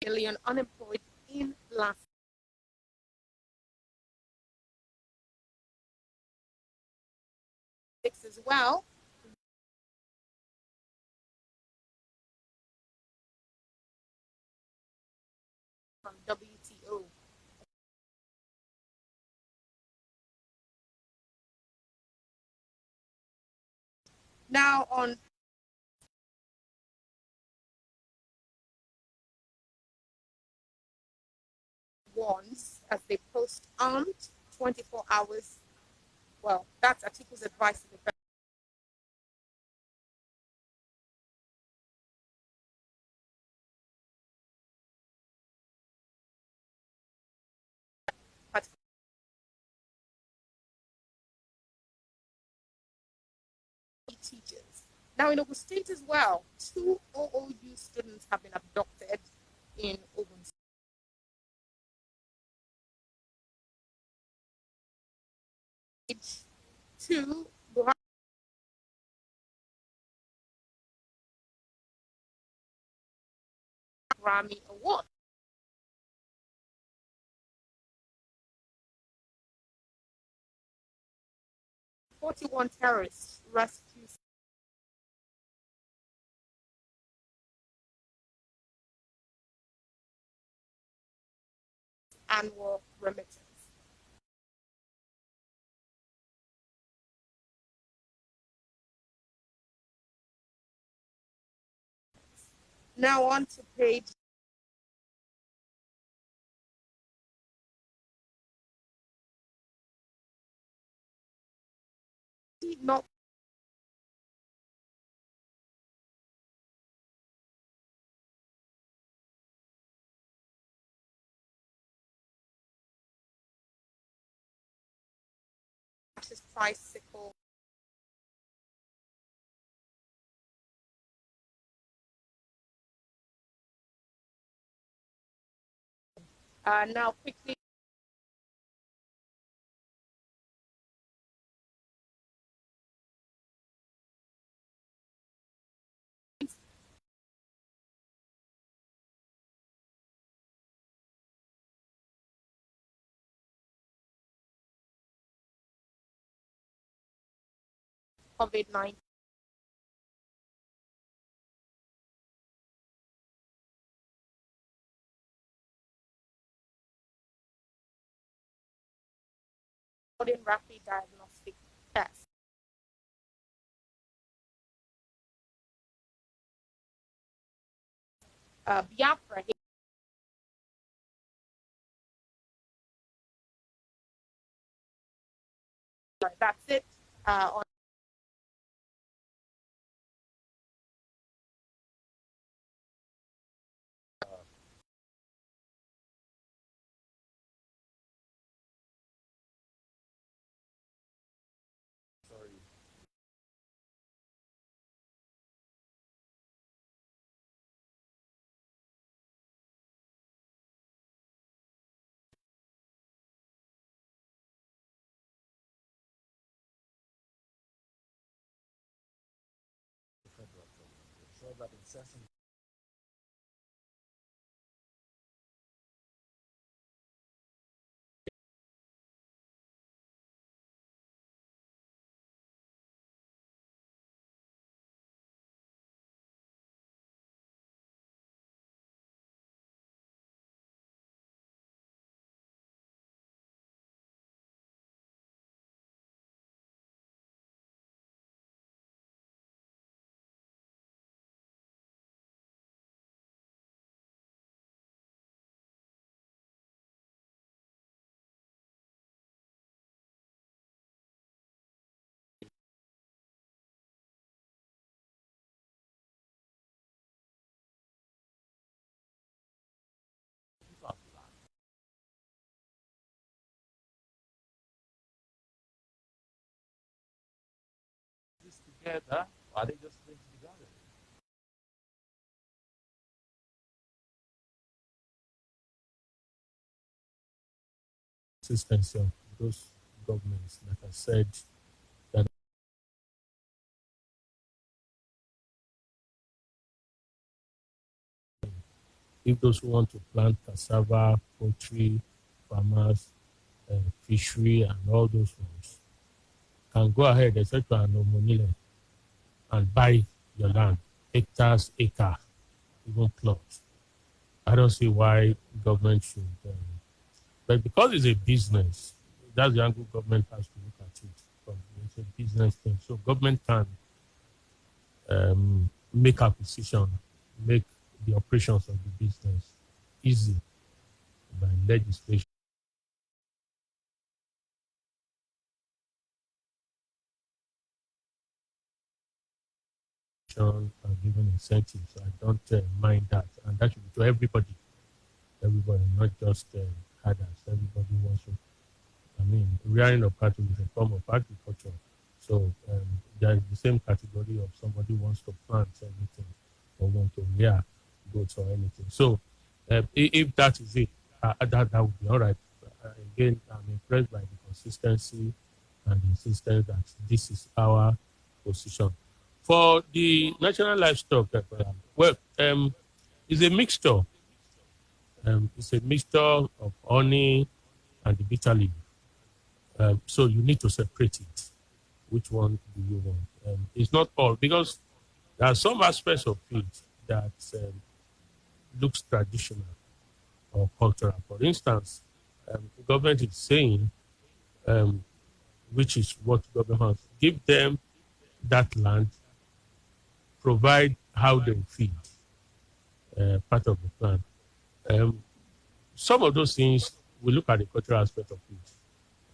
million unemployed in last six as well. From WTO. Now on ones as they post armed 24 hours. Well, that's Atiku's advice to the but teachers. Now in Ogun State as well, 2 OOU students have been abducted in Ogun State. 2 Grammy Award. "41 terrorists rescued annual remittance." Now on to page not tricycle. Now quickly COVID-19. Rapid diagnostic test. Biafra. That's it. On Sorry. The federal government to ensure that incessant this together, or are they just going to be gathered? Consistency of those governments, like I said, that if those who want to plant cassava, poultry, farmers, fishery, and all those ones can go ahead, except money, and buy your land, hectares, acre, even plots. I don't see why government should, but because it's a business, that's the angle government has to look at it. From it's a business thing, so government can make acquisition, make the operations of the business easy by legislation. Are given incentives. I don't mind that, and that should be to everybody. Everybody, not just herders. Everybody wants to. I mean, rearing of cattle is a form of agriculture. So there is the same category of somebody who wants to plant anything or want to rear goats or anything. So if that is it, that would be all right. Again, I'm impressed by the consistency and the insistence that this is our position. For the national livestock, it's a mixture. It's a mixture of honey and the bitter leaf. So you need to separate it. Which one do you want? It's not all, because there are some aspects of it that looks traditional or cultural. For instance, the government is saying, which is what government wants, give them that land, provide how they feed, part of the plan. Some of those things, we look at the cultural aspect of it,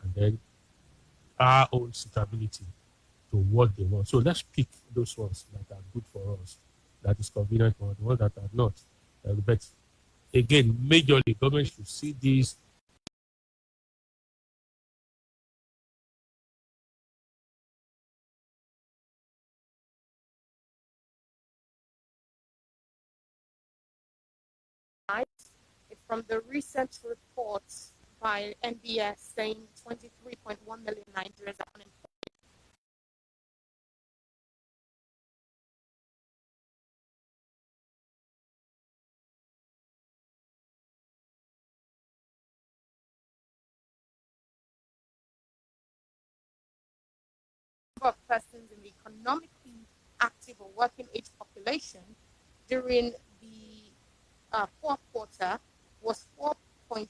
and then our own suitability to what they want. So let's pick those ones that are good for us, that is convenient for us, the ones that are not. But again, majorly, government should see these It's from the recent reports by NBS saying 23.1 million Nigerians are unemployed. Of persons in the economically active or working age population during the fourth quarter was 4.3%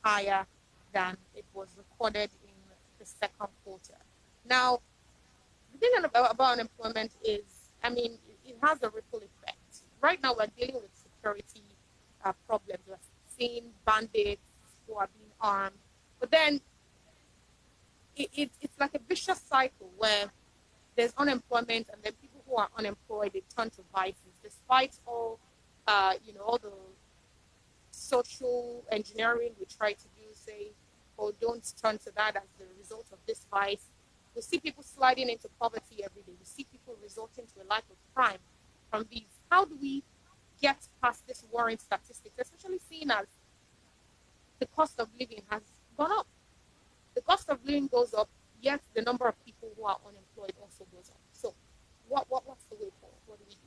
higher than it was recorded in the second quarter. Now, the thing about unemployment is, I mean, it has a ripple effect. Right now, we're dealing with security problems. We're seeing bandits who are being armed, but then it's like a vicious cycle where there's unemployment, and then people who are unemployed, they turn to vices, despite all, all the social engineering we try to do, say, oh, don't turn to that as the result of this vice. We see people sliding into poverty every day. We see people resorting to a life of crime from these. How do we get past this worrying statistics, especially seeing as the cost of living has gone up? The cost of living goes up, yet the number of people who are unemployed also goes up. So what's the way forward? What do we do?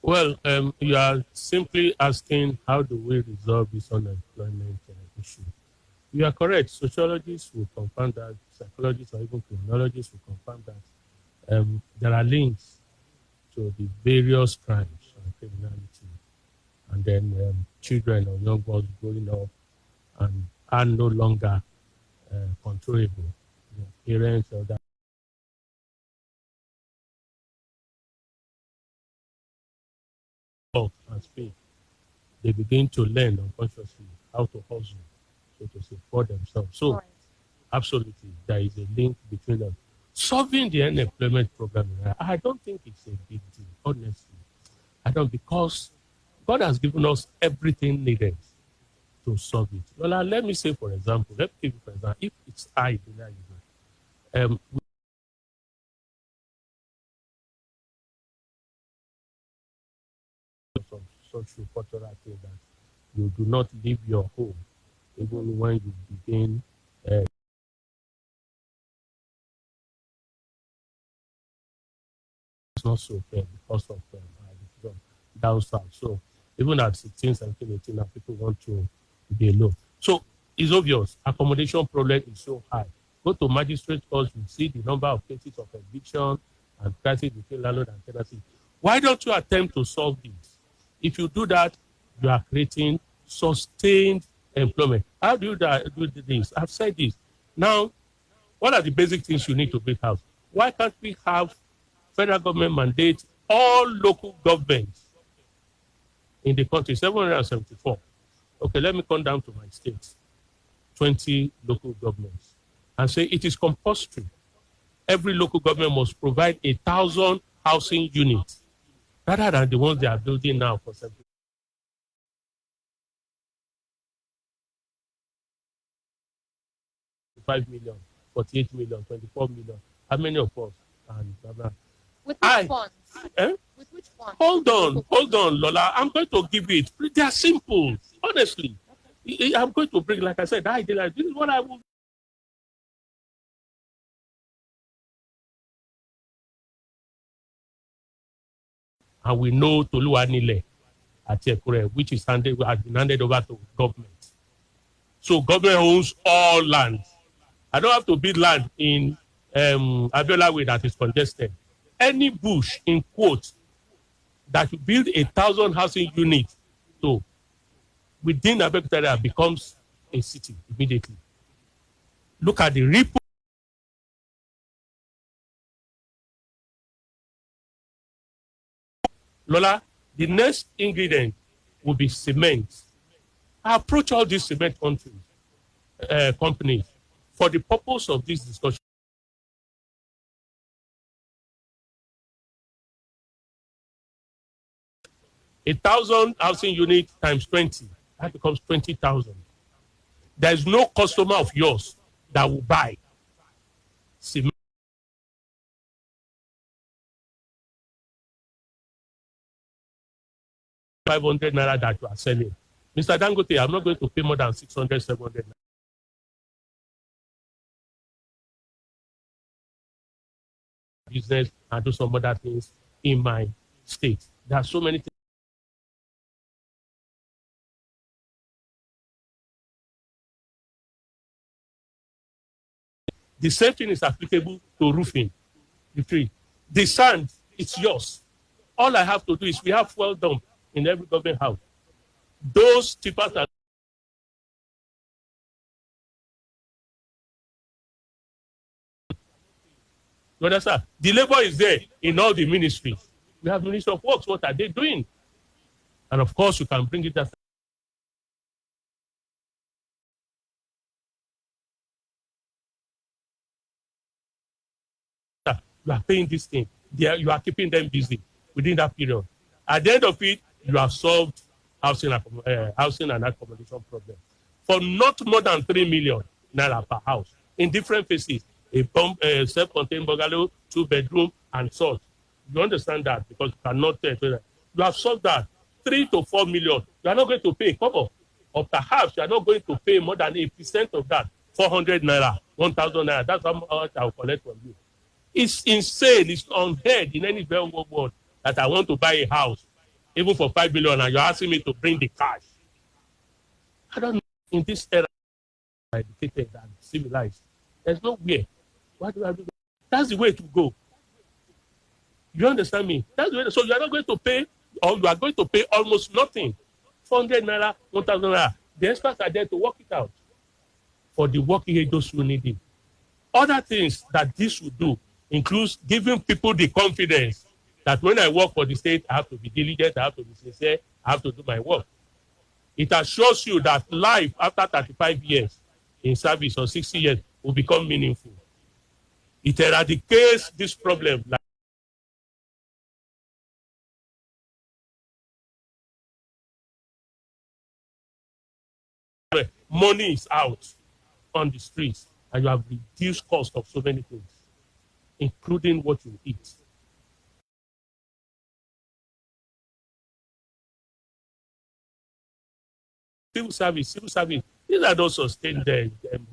Well, you are simply asking, how do we resolve this unemployment issue? You are correct. Sociologists will confirm that, psychologists or even criminologists will confirm that there are links to the various crimes and criminality. And then children or young boys growing up and are no longer controllable. Parents or that talk and speak, they begin to learn unconsciously how to hustle, so to say, for themselves. So, absolutely, there is a link between them. Solving the unemployment problem, I don't think it's a big deal, honestly. I don't, because God has given us everything needed to solve it. Well, let me say, for example, let me give you, for example, if it's I, some social cultural thing that you do not leave your home even when you begin it's not so fair because of down south. So even at 16, 17, 18, now people want to be alone. So it's obvious accommodation problem is so high. Go to magistrate courts, you see the number of cases of eviction and crisis between landlord and tenancy. Why don't you attempt to solve this? If you do that, you are creating sustained employment. How do you do this? I've said this. Now, what are the basic things you need to build house? Why can't we have federal government mandates all local governments in the country, 774. Okay, let me come down to my state, 20 local governments, and say it is compulsory. Every local government must provide 1,000 housing units, rather than the ones they are building now for 75 million, 48 million, 24 million. How many of us? And blah, blah. With which funds? With which funds? Hold on, Lola. I'm going to give it. They are simple, honestly. Okay. I'm going to bring, like I said, this is what I will. And we know Toluwanile at Ekure, which has been handed over to government. So government owns all land. I don't have to build land in Abiola way that is congested. Any bush, in quotes, that you build 1,000 housing units to within Abeokuta becomes a city immediately. Look at the ripple. Lola, the next ingredient will be cement. I approach all these cement companies for the purpose of this discussion. A 1,000 housing units times 20, that becomes 20,000. There is no customer of yours that will buy cement. ₦500 that you are selling. Mr. Dangote, I'm not going to pay more than 600, 700. Business and do some other things in my state. There are so many things. The same thing is applicable to roofing, the tree. The sand, it's yours. All I have to do is we have fuel dump in every government house. Those tippers are you understand? The labor is there in all the ministries. We have Ministry of Works. What are they doing? And of course, you can bring it as you are paying this thing. You are keeping them busy within that period. At the end of it, you have solved housing and accommodation problem for not more than 3 million naira per house in different phases. A self-contained bungalow, 2-bedroom, and such. You understand that because you cannot you have solved that 3 to 4 million. You are not going to pay a couple, or perhaps you are not going to pay more than 8% of that. 400 naira, 1,000 naira. That's how much I will collect from you. It's insane. It's unheard in any very world that I want to buy a house, even for 5 million, and you're asking me to bring the cash. I don't know. In this era, educated and civilized, there's no way. Why do I do that? That's the way to go. You understand me? That's the way. So you are not going to pay, or you are going to pay almost nothing. 400 naira, 1,000 naira. The experts are there to work it out for the working age, those who need it. Other things that this will do includes giving people the confidence that when I work for the state, I have to be diligent, I have to be sincere, I have to do my work. It assures you that life after 35 years in service or 60 years will become meaningful. It eradicates this problem. Money is out on the streets, and you have reduced cost of so many things, including what you eat. Civil service, these are not sustained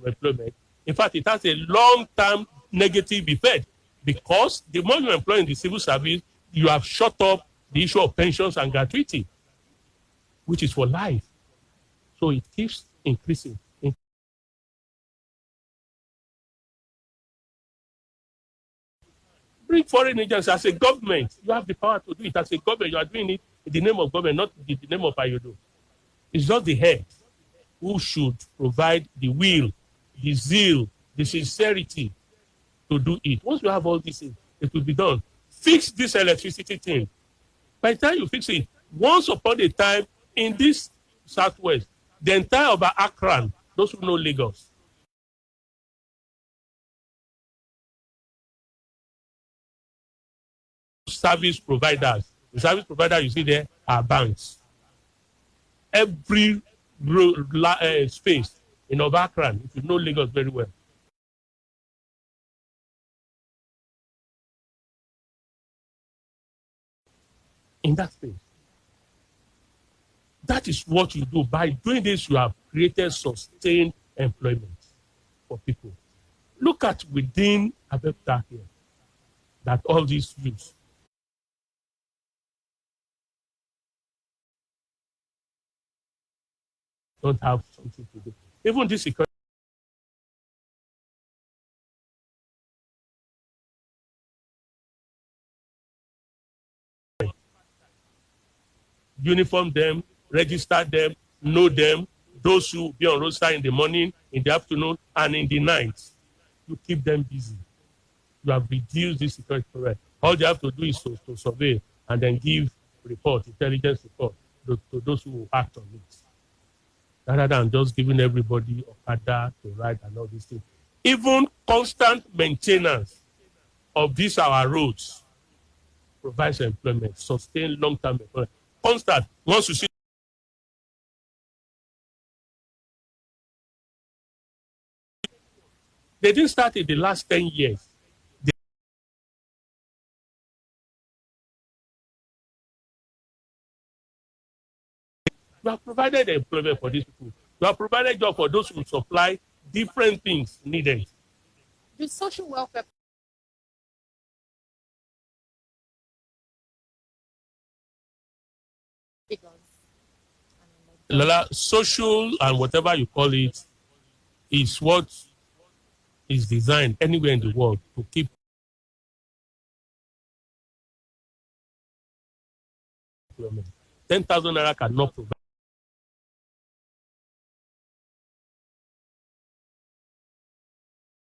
employment. In fact, it has a long-term negative effect because the more you employ in the civil service, you have shut up the issue of pensions and gratuity, which is for life. So it keeps increasing. Bring foreign agents as a government. You have the power to do it as a government. You are doing it in the name of government, not in the name of Ayodo. It's just the head who should provide the will, the zeal, the sincerity to do it. Once you have all these things, it will be done. fix this electricity thing. By the time you fix it, once upon a time in this southwest, the entire of Akran, those who know Lagos, service providers. The service providers you see there are banks. Every space in Akran, if you know Lagos very well, in that space. That is what you do. By doing this, you have created sustained employment for people. Look at within Abebta here, that all these youths don't have something to do. Even this economy, uniform them, register them, know them, those who be on roadside in the morning, in the afternoon, and in the night. You keep them busy. You have reduced this security threat. All they have to do is to survey and then give report, intelligence report to those who act on it. Rather than just giving everybody Okada to ride and all these things. Even constant maintenance of these our roads provides employment, sustain long-term employment. Constant. Once you see they didn't start in the last 10 years. You have provided employment for these people. You have provided job for those who supply different things needed. The social welfare figures. Lola, social and whatever you call it is what is designed anywhere in the world to keep 10,000 naira cannot provide.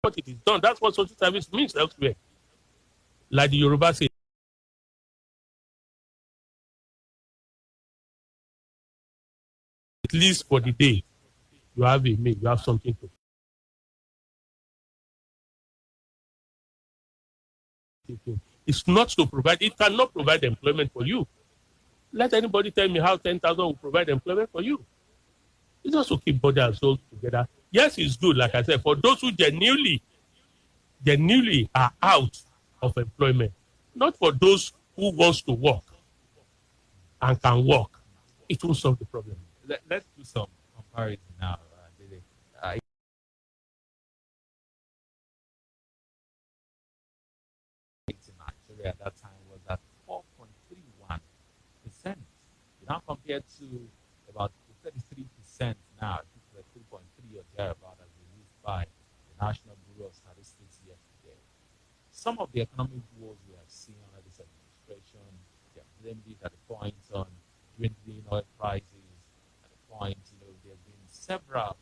What it is done, that's what social service means elsewhere. Like the Yoruba say, at least for the day, you have a meal, you have something to. It's not to provide, it cannot provide employment for you. Let anybody tell me how 10,000 will provide employment for you. It's just to keep body and soul together. Yes, it's good, like I said, for those who genuinely are out of employment. Not for those who wants to work and can work. It will solve the problem. Let's do some comparison now, Dede. Actually, at that time was at 4.31%. Now compared to about 33% now, it's like 3.3 or thereabout as released by the National Bureau of Statistics yesterday. Some of the economic woes we have seen under this administration, they have blamed it at the point on dwindling oil prices, at the point, there have been several,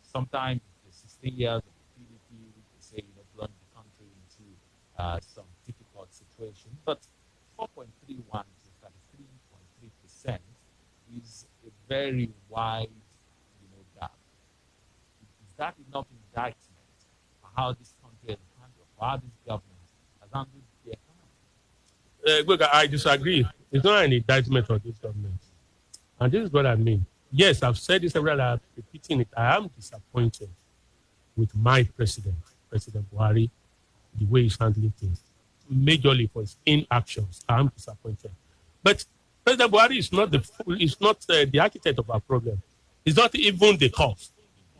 sometimes the 16 years of PDP, they say, plunged the country into some difficult situation. But 4.31 to 33.3% is a very wide, gap. Is that enough indictment for how this country has handled, for how this government has handled the economy? I disagree. It's not an indictment of this government. And this is what I mean. Yes, I've said this several times, I'm repeating it. I am disappointed with my president, President Buhari, the way he's handling things. Majorly for his inactions. I am disappointed. But President Buhari is not the architect of our problem. He's not even the cause.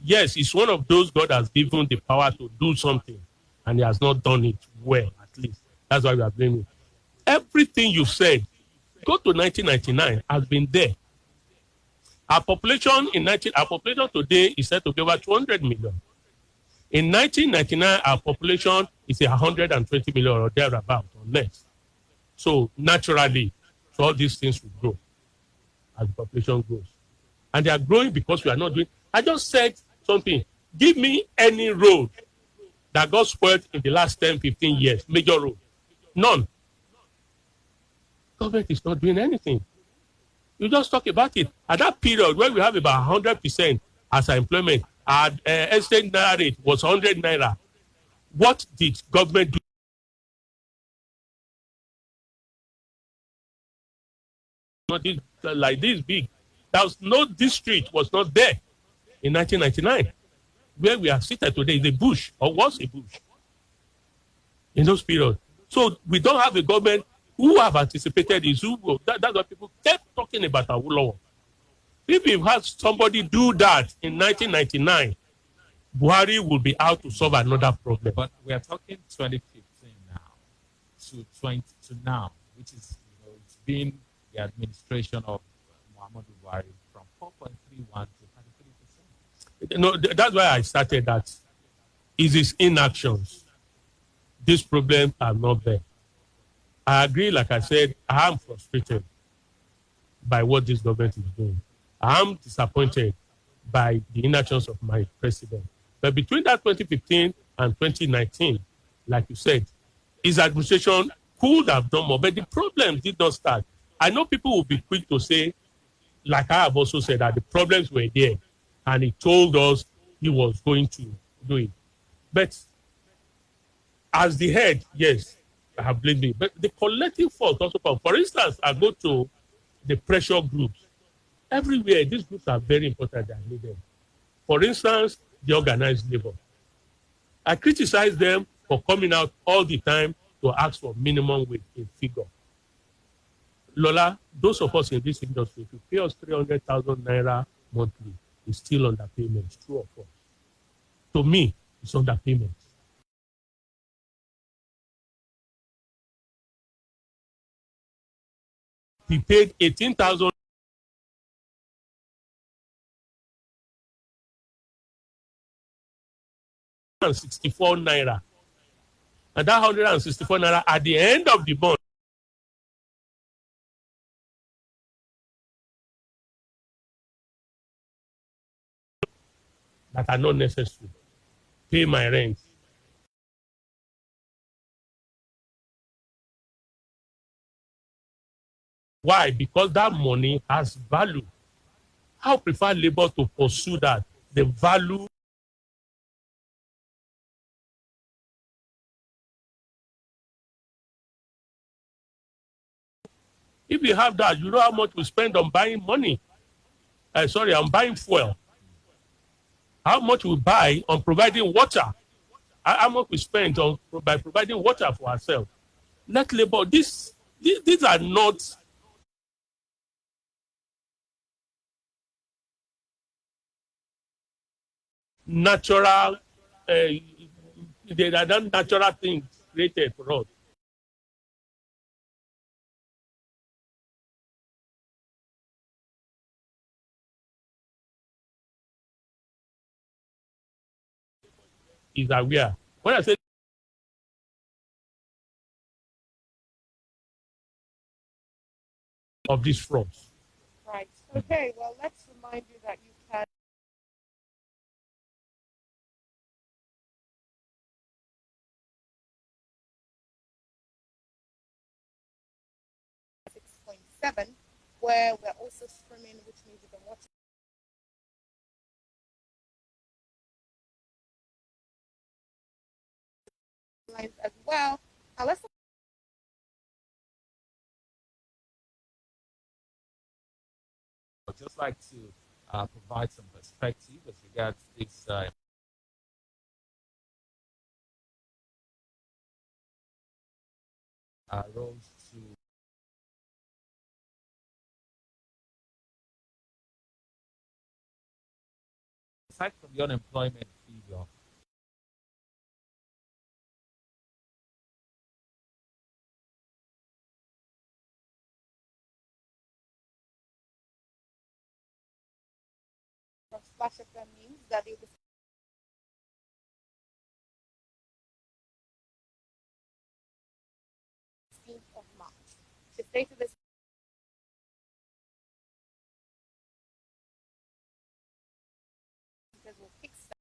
Yes, he's one of those God has given the power to do something, and he has not done it well, at least. That's why we are blaming. Everything you said, go to 1999, has been there. Our population today is said to be over 200 million. In 1999, our population is 120 million or thereabout or less. So naturally, all these things will grow as the population grows. And they are growing because we are not doing. I just said something. Give me any road that got spoiled in the last 10, 15 years, major road. None. government is not doing anything. You just talk about it. At that period, when we have about 100% as employment, our estate naira rate was 100 naira. What did government do? Not this, like this big. There was no district was not there in 1999. Where we are seated today is a bush, or was a bush in those periods. So we don't have a government who have anticipated this. That's why people kept talking about Awolowo. If you had somebody do that in 1999, Buhari will be out to solve another problem. But we are talking 2015 now to now, which is, it's been the administration of Muhammadu Buhari from 4.31 to 33%. No, that's why I started that. Is his inactions. These problems are not there. I agree, like I said, I am frustrated by what this government is doing. I am disappointed by the inactions of my president. But between that 2015 and 2019, like you said, his administration could have done more, but the problem did not start. I know people will be quick to say, like I have also said, that the problems were there, and he told us he was going to do it. But as the head, yes, I have blamed me. But the collective fault also comes. For instance, I go to the pressure groups. Everywhere, these groups are very important and needed. For instance, the organized labor. I criticize them for coming out all the time to ask for minimum wage in figure. Lola, those of us in this industry, if you pay us 300,000 naira monthly, it's still underpayment, true or false? To me, it's underpayment. He paid 18,000 and 64 naira. And that 164 naira at the end of the month that are not necessary. Pay my rent. Why? Because that money has value. I prefer labor to pursue that. The value. If you have that, you know how much we spend on buying money. On buying fuel. How much we buy on providing water. How much we spend on by providing water for ourselves. Let labor. These are not natural. They are not natural things created for us. Is aware. When I say of these frauds. Right. Okay. Well, let's remind you that you can where we're also streaming, which means you can watch lines as well. Now let's I'd just like to provide some perspective as regards this rose to aside from the unemployment figure. Splash FM means that it will be 16th of March. The date of this will kickstart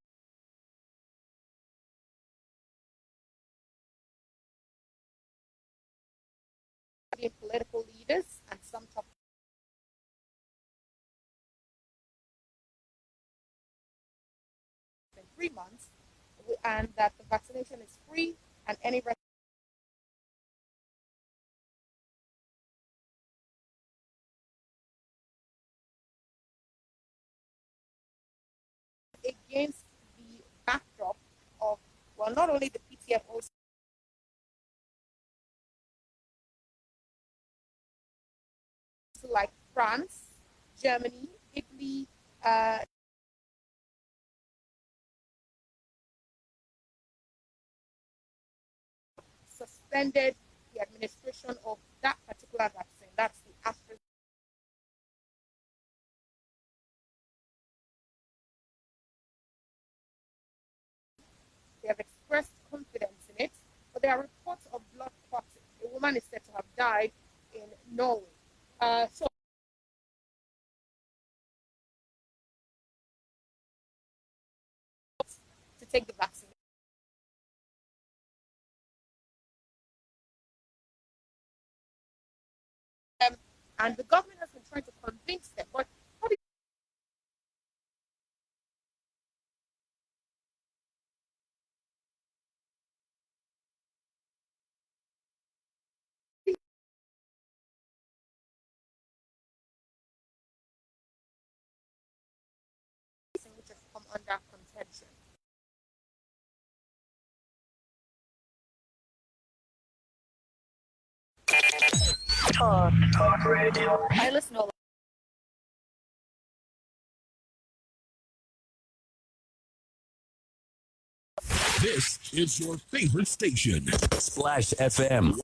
political leaders 3 months, and that the vaccination is free and any against the backdrop of, well, not only the PTFO, like France, Germany, Italy, suspended the administration of that particular vaccine. That's the AstraZeneca. They have expressed confidence in it, but there are reports of blood clotting. A woman is said to have died in Norway. So to take the vaccine. And the government has been trying to convince them, but how do which has come under contention? Talk radio. I listen to This is your favorite station, Splash FM.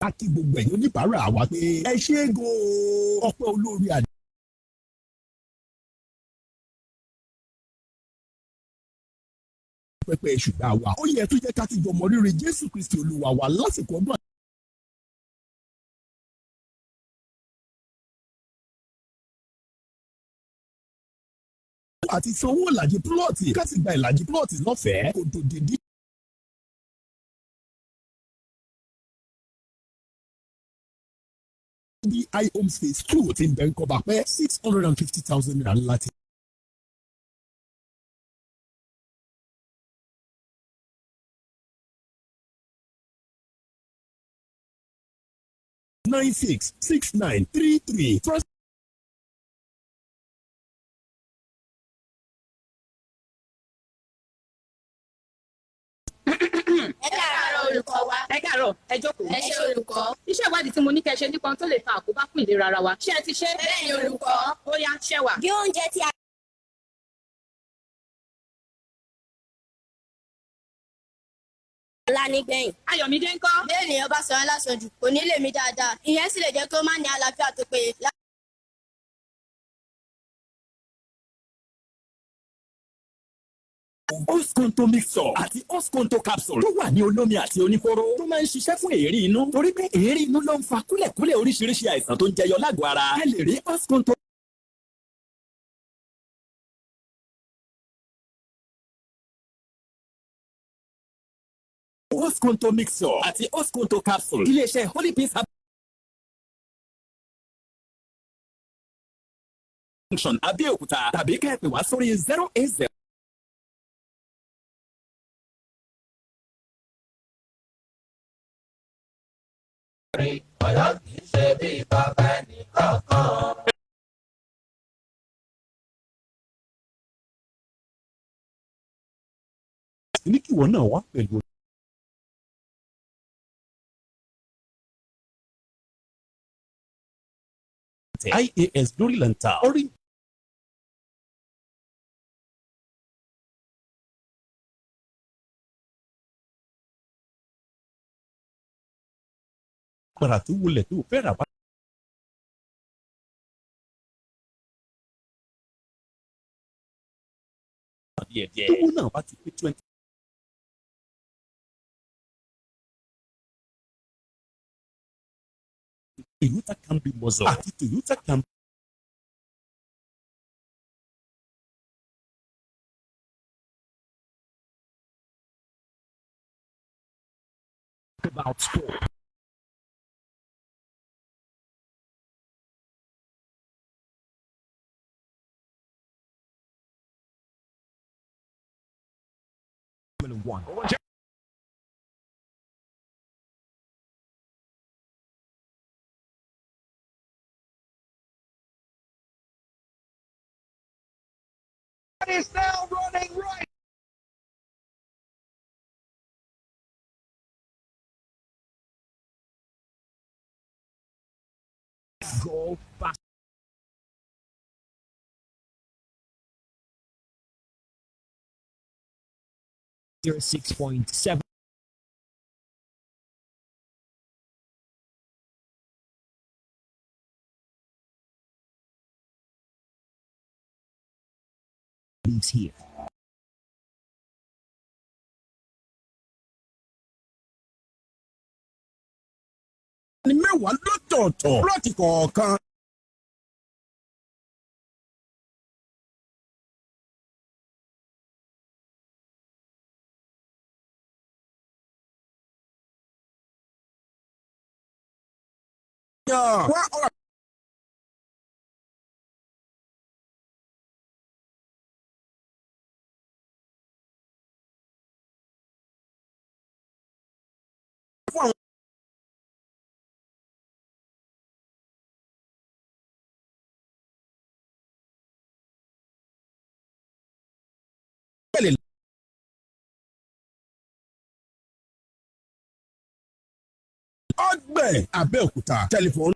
A kí gbogbo ẹ̀yin oníbàárà wa pé ẹ ṣé é gan-an ọpẹ́ olórí àdé. Pẹpẹ ṣùgbọ́n àwa ó yẹ tó jẹ́ ká ti jọmọ rírì Jésù Kristi Olúwa wa lásìkò ọdún. Àti sanwó ìlàjì plọ́ọ̀tì ká sì gba ìlàjì plọ́ọ̀tì lọ́fẹ̀ẹ́ kò tó dìdí. BI Homes Phase 2 ti ń bẹ̀ ń kọ́ bá pẹ́ 650,000 naira láti. Nine six 6933. First. Ẹ káàárọ̀ olùkọ́ wa. Ẹ káàárọ̀, ẹ jókòó. Ẹ ṣé olùkọ́. Iṣẹ́ ìwádìí tí mo ní kẹ́ ṣe nípa ohun tó lè fa àkóbá fún ìlera ara wa. Ṣé ẹ ti ṣe? Bẹ́ẹ̀ni olùkọ́. Ó yá, ṣẹ́ wà. Bí oúnjẹ tí a Ọlánígbẹ̀yìn. Ayọ̀mídé ńkọ́? Bí ènìyàn bá sọ̀rọ̀ lásọjù, kò ní lè mí dáadáa. Ìyẹn sì lè jẹ́ kí ó má ní àlàáfíà tó péye. Osconto mixture àti Osconto capsule tó wà ní olómi àti oníkóró tó máa ń ṣiṣẹ́ fún èérí inú torí pé èérí inú ló ń fa kúlẹ̀kúlẹ̀ oríṣiríṣi àìsàn tó ń jẹyọ lágọ̀ọ́ ara. Ẹ lè rí Osconto. Osconto mixture àti Osconto capsule iléeṣẹ́ Holy Peace function Abẹ́òkúta tàbí kẹ́ ẹ pè wá sórí 080. Ọ̀yọ́ kì í ṣe bí bàbá ẹnì kankan. Ní kí ìwọ náà wá pẹ̀lú. IAS lórí lẹ́ńtà orí. Gbàrà tó wọlé tó fẹ́ rà wá. Owó náà bá ti pé 20. Toyota Camry Muzzle àti Toyota Camry. About sport. one. Is now running right. Goal back. 6.7 leaves here. ní mẹ́wàá lọ́tọ̀ọ̀tọ̀ plọ́ọ̀tì kọ̀ọ̀kan. wá ọ̀rọ̀. fún àwọn ọgbẹ́ Abẹ́òkúta tẹlifóònù.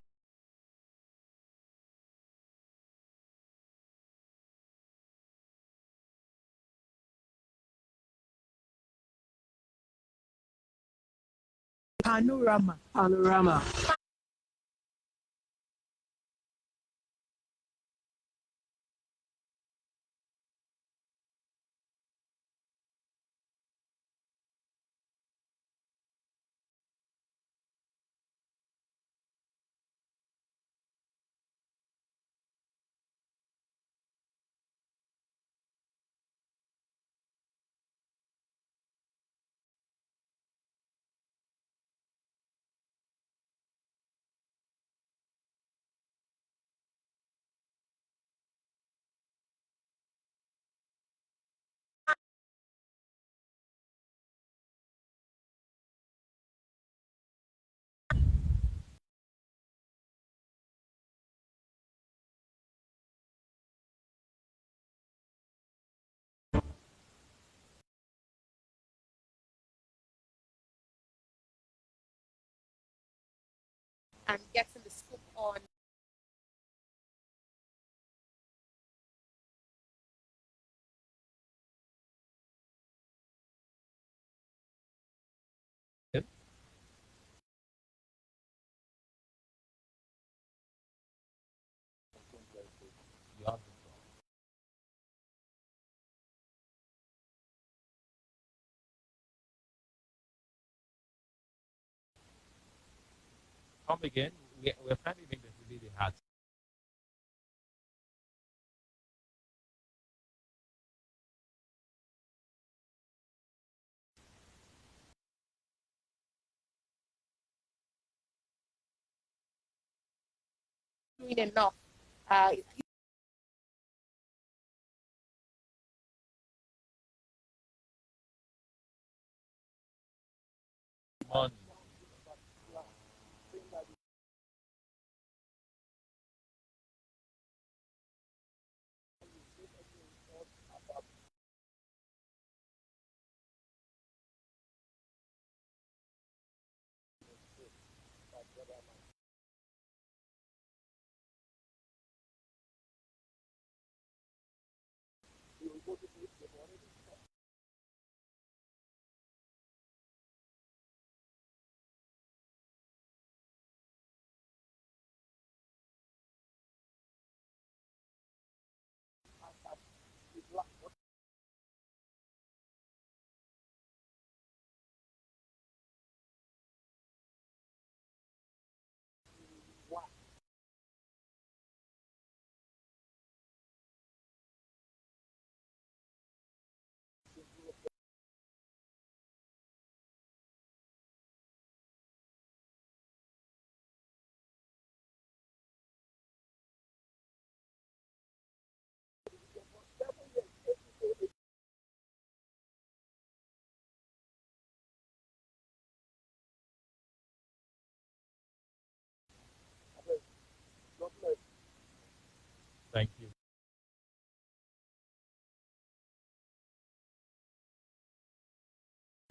Panorama. And getting the scoop on You have the floor. Come again. We're finding it really hard. doing enough. Money.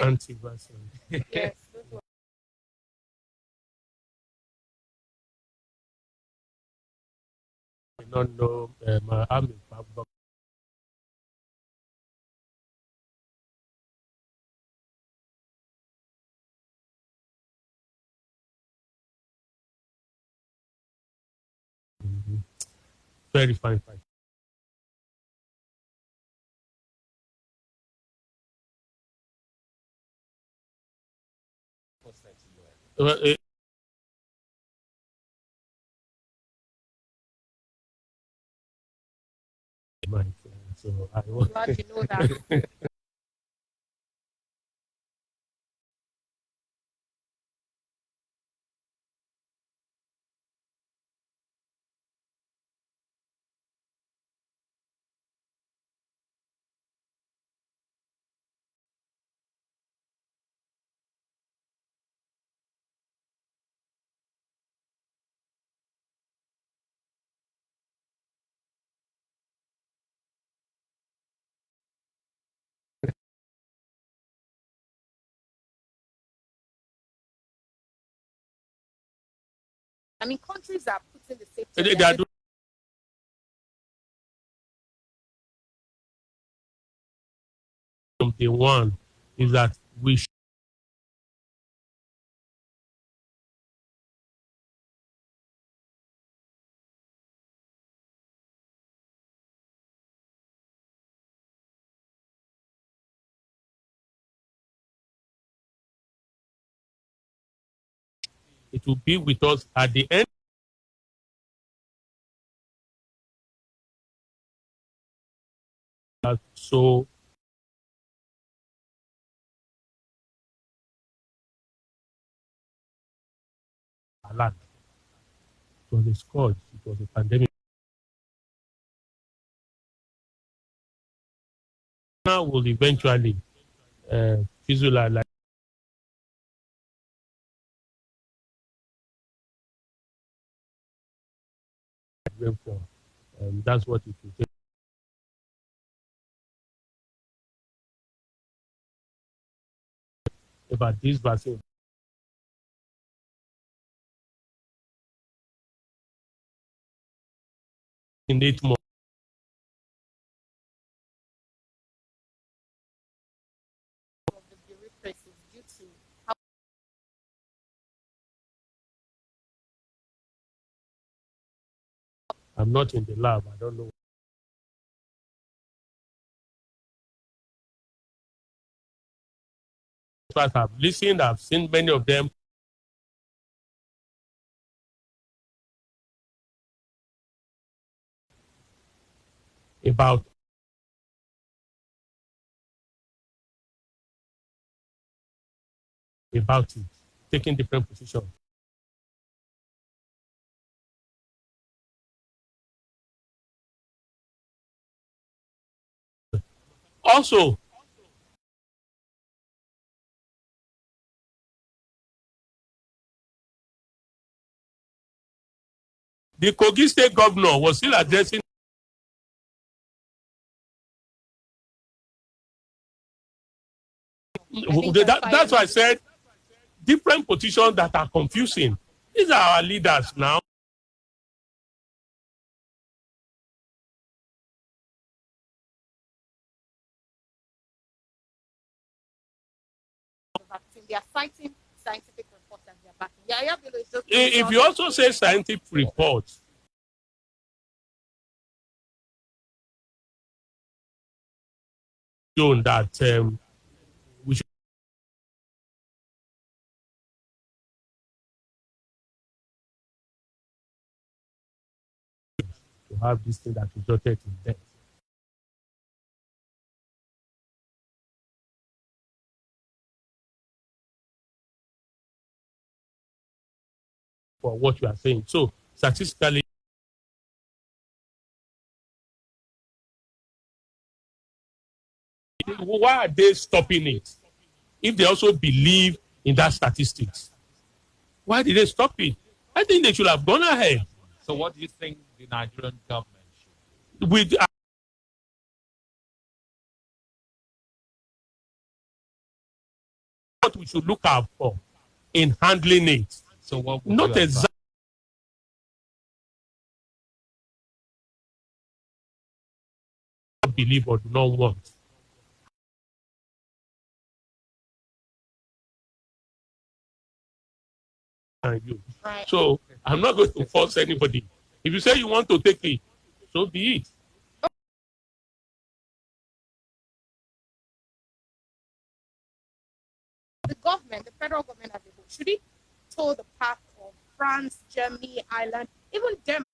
Anti-vaccine. Yes, those were I don't know. I'm a very fine fight. Well, so I want. glad you know that. I mean, countries are putting the safety. They are doing something. One is that we should. It will be with us at the end. So Alan, it was a scourge. It was a pandemic. Now will eventually fizzle out like rainfall. That's what it will take. About this vaccine. In 8 months. Of the bureaucracy due to how I'm not in the lab. I don't know. But I've listened. I've seen many of them. About it, taking different positions. Also, the Kogi State governor was still addressing. That's why I said different positions that are confusing. These are our leaders now. the vaccine they are citing scientific reports and they're backing. Yeah, is just If you also say scientific reports, shown that we should to have this thing that resulted in death. For what you are saying. So statistically, why are they stopping it? If they also believe in that statistics, why did they stop it? I think they should have gone ahead. So what do you think the Nigerian government should do? With what we should look out for in handling it. So what would Not you exactly believe or do not want. And you. Right. So I'm not going to force anybody. If you say you want to take it, so be it. The government, the federal government as a whole, should it toe the path of France, Germany, Ireland, even Denmark?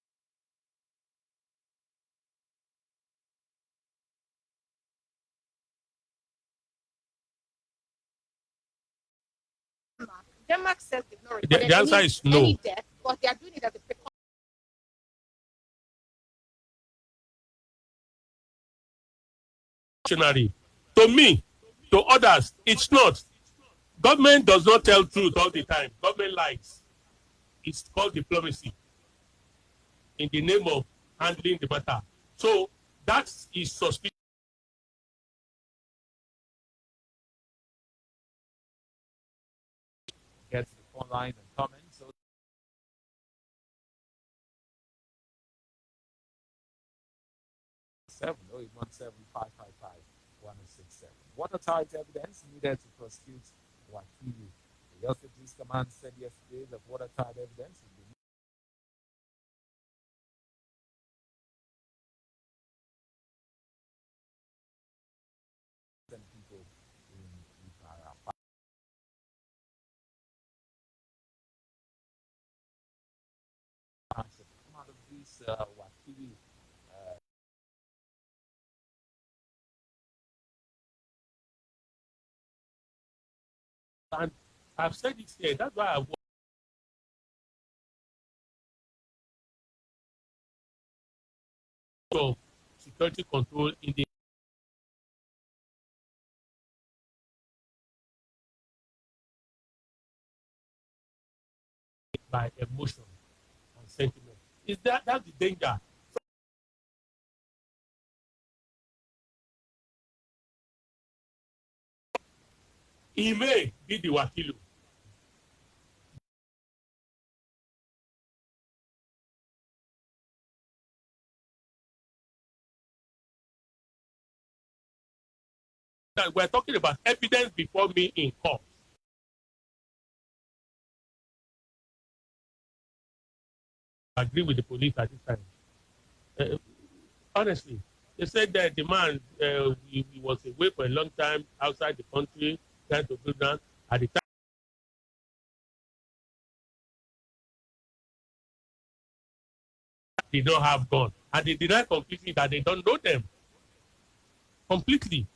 Denmark says they've not recorded The answer is no. any death, but they are doing it as a precautionary. To me, to others, it's not. Government does not tell truth all the time. Government lies. It's called diplomacy in the name of handling the matter. So that is suspicious. Get to the phone lines and comments. So 70817555167. Watertight evidence needed to prosecute Wakili. The Yosef Police Command said yesterday that watertight evidence would be people in Panorama. Come out of this Wakili. And I've said it here. That's why I want of security control in the by emotion and sentiment. Is that's the danger. He may be the Wakilu. We're talking about evidence before me in court. I agree with the police at this time. Honestly, they said that the man he was away for a long time outside the country, trying to do that. At the time, they don't have gun, and they deny completely that they don't know them completely.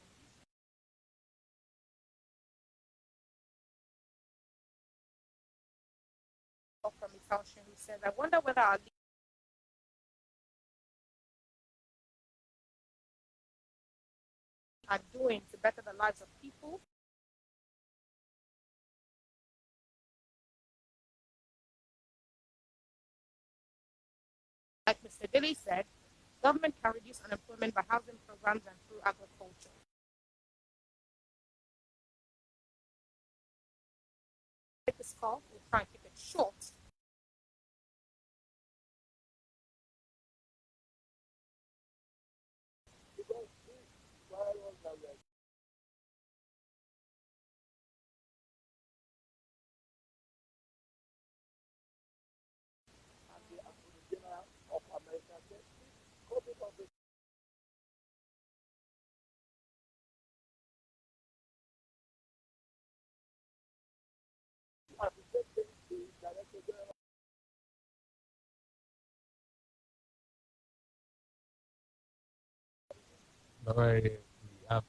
from Itaushin who says, I wonder whether our are doing to better the lives of people. Like Mr. Dilly said, government can reduce unemployment by housing programs and through agriculture. Take this call, we'll try and keep it short. We have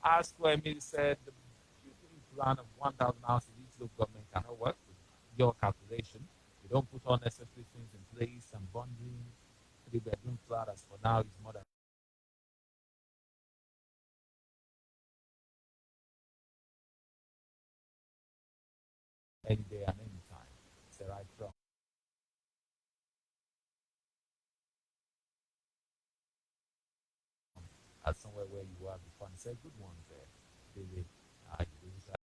Ask Emily said the plan of 1,000 hours in each local government cannot work with your calculation. You don't put all necessary things in place and bonding. 3-bedroom flat as for now is more than any day and any time. It's the right from. somewhere where you are before and say, good one there. Really, you do that.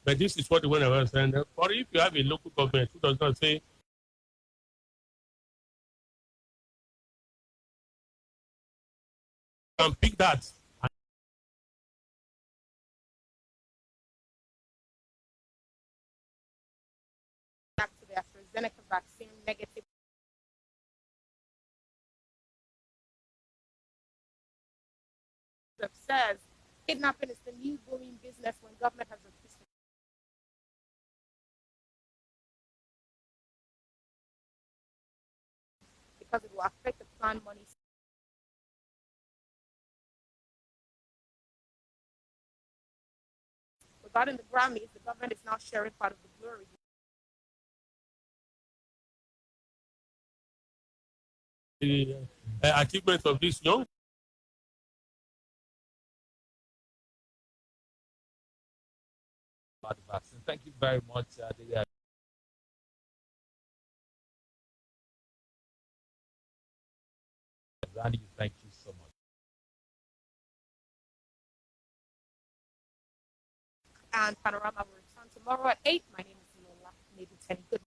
But this is what the one I was saying. Or if you have a local government who does not say, you can pick that. Back to the AstraZeneca vaccine negative. Says kidnapping is the new booming business when government has refused to. Because it will affect the plan money. Regarding the Grammys, the government is now sharing part of the glory. The achievement of this young. About the vaccine. Thank you very much, Randy. Thank you so much. And Panorama will return tomorrow at 8. My name is Lola. Meduteni. Good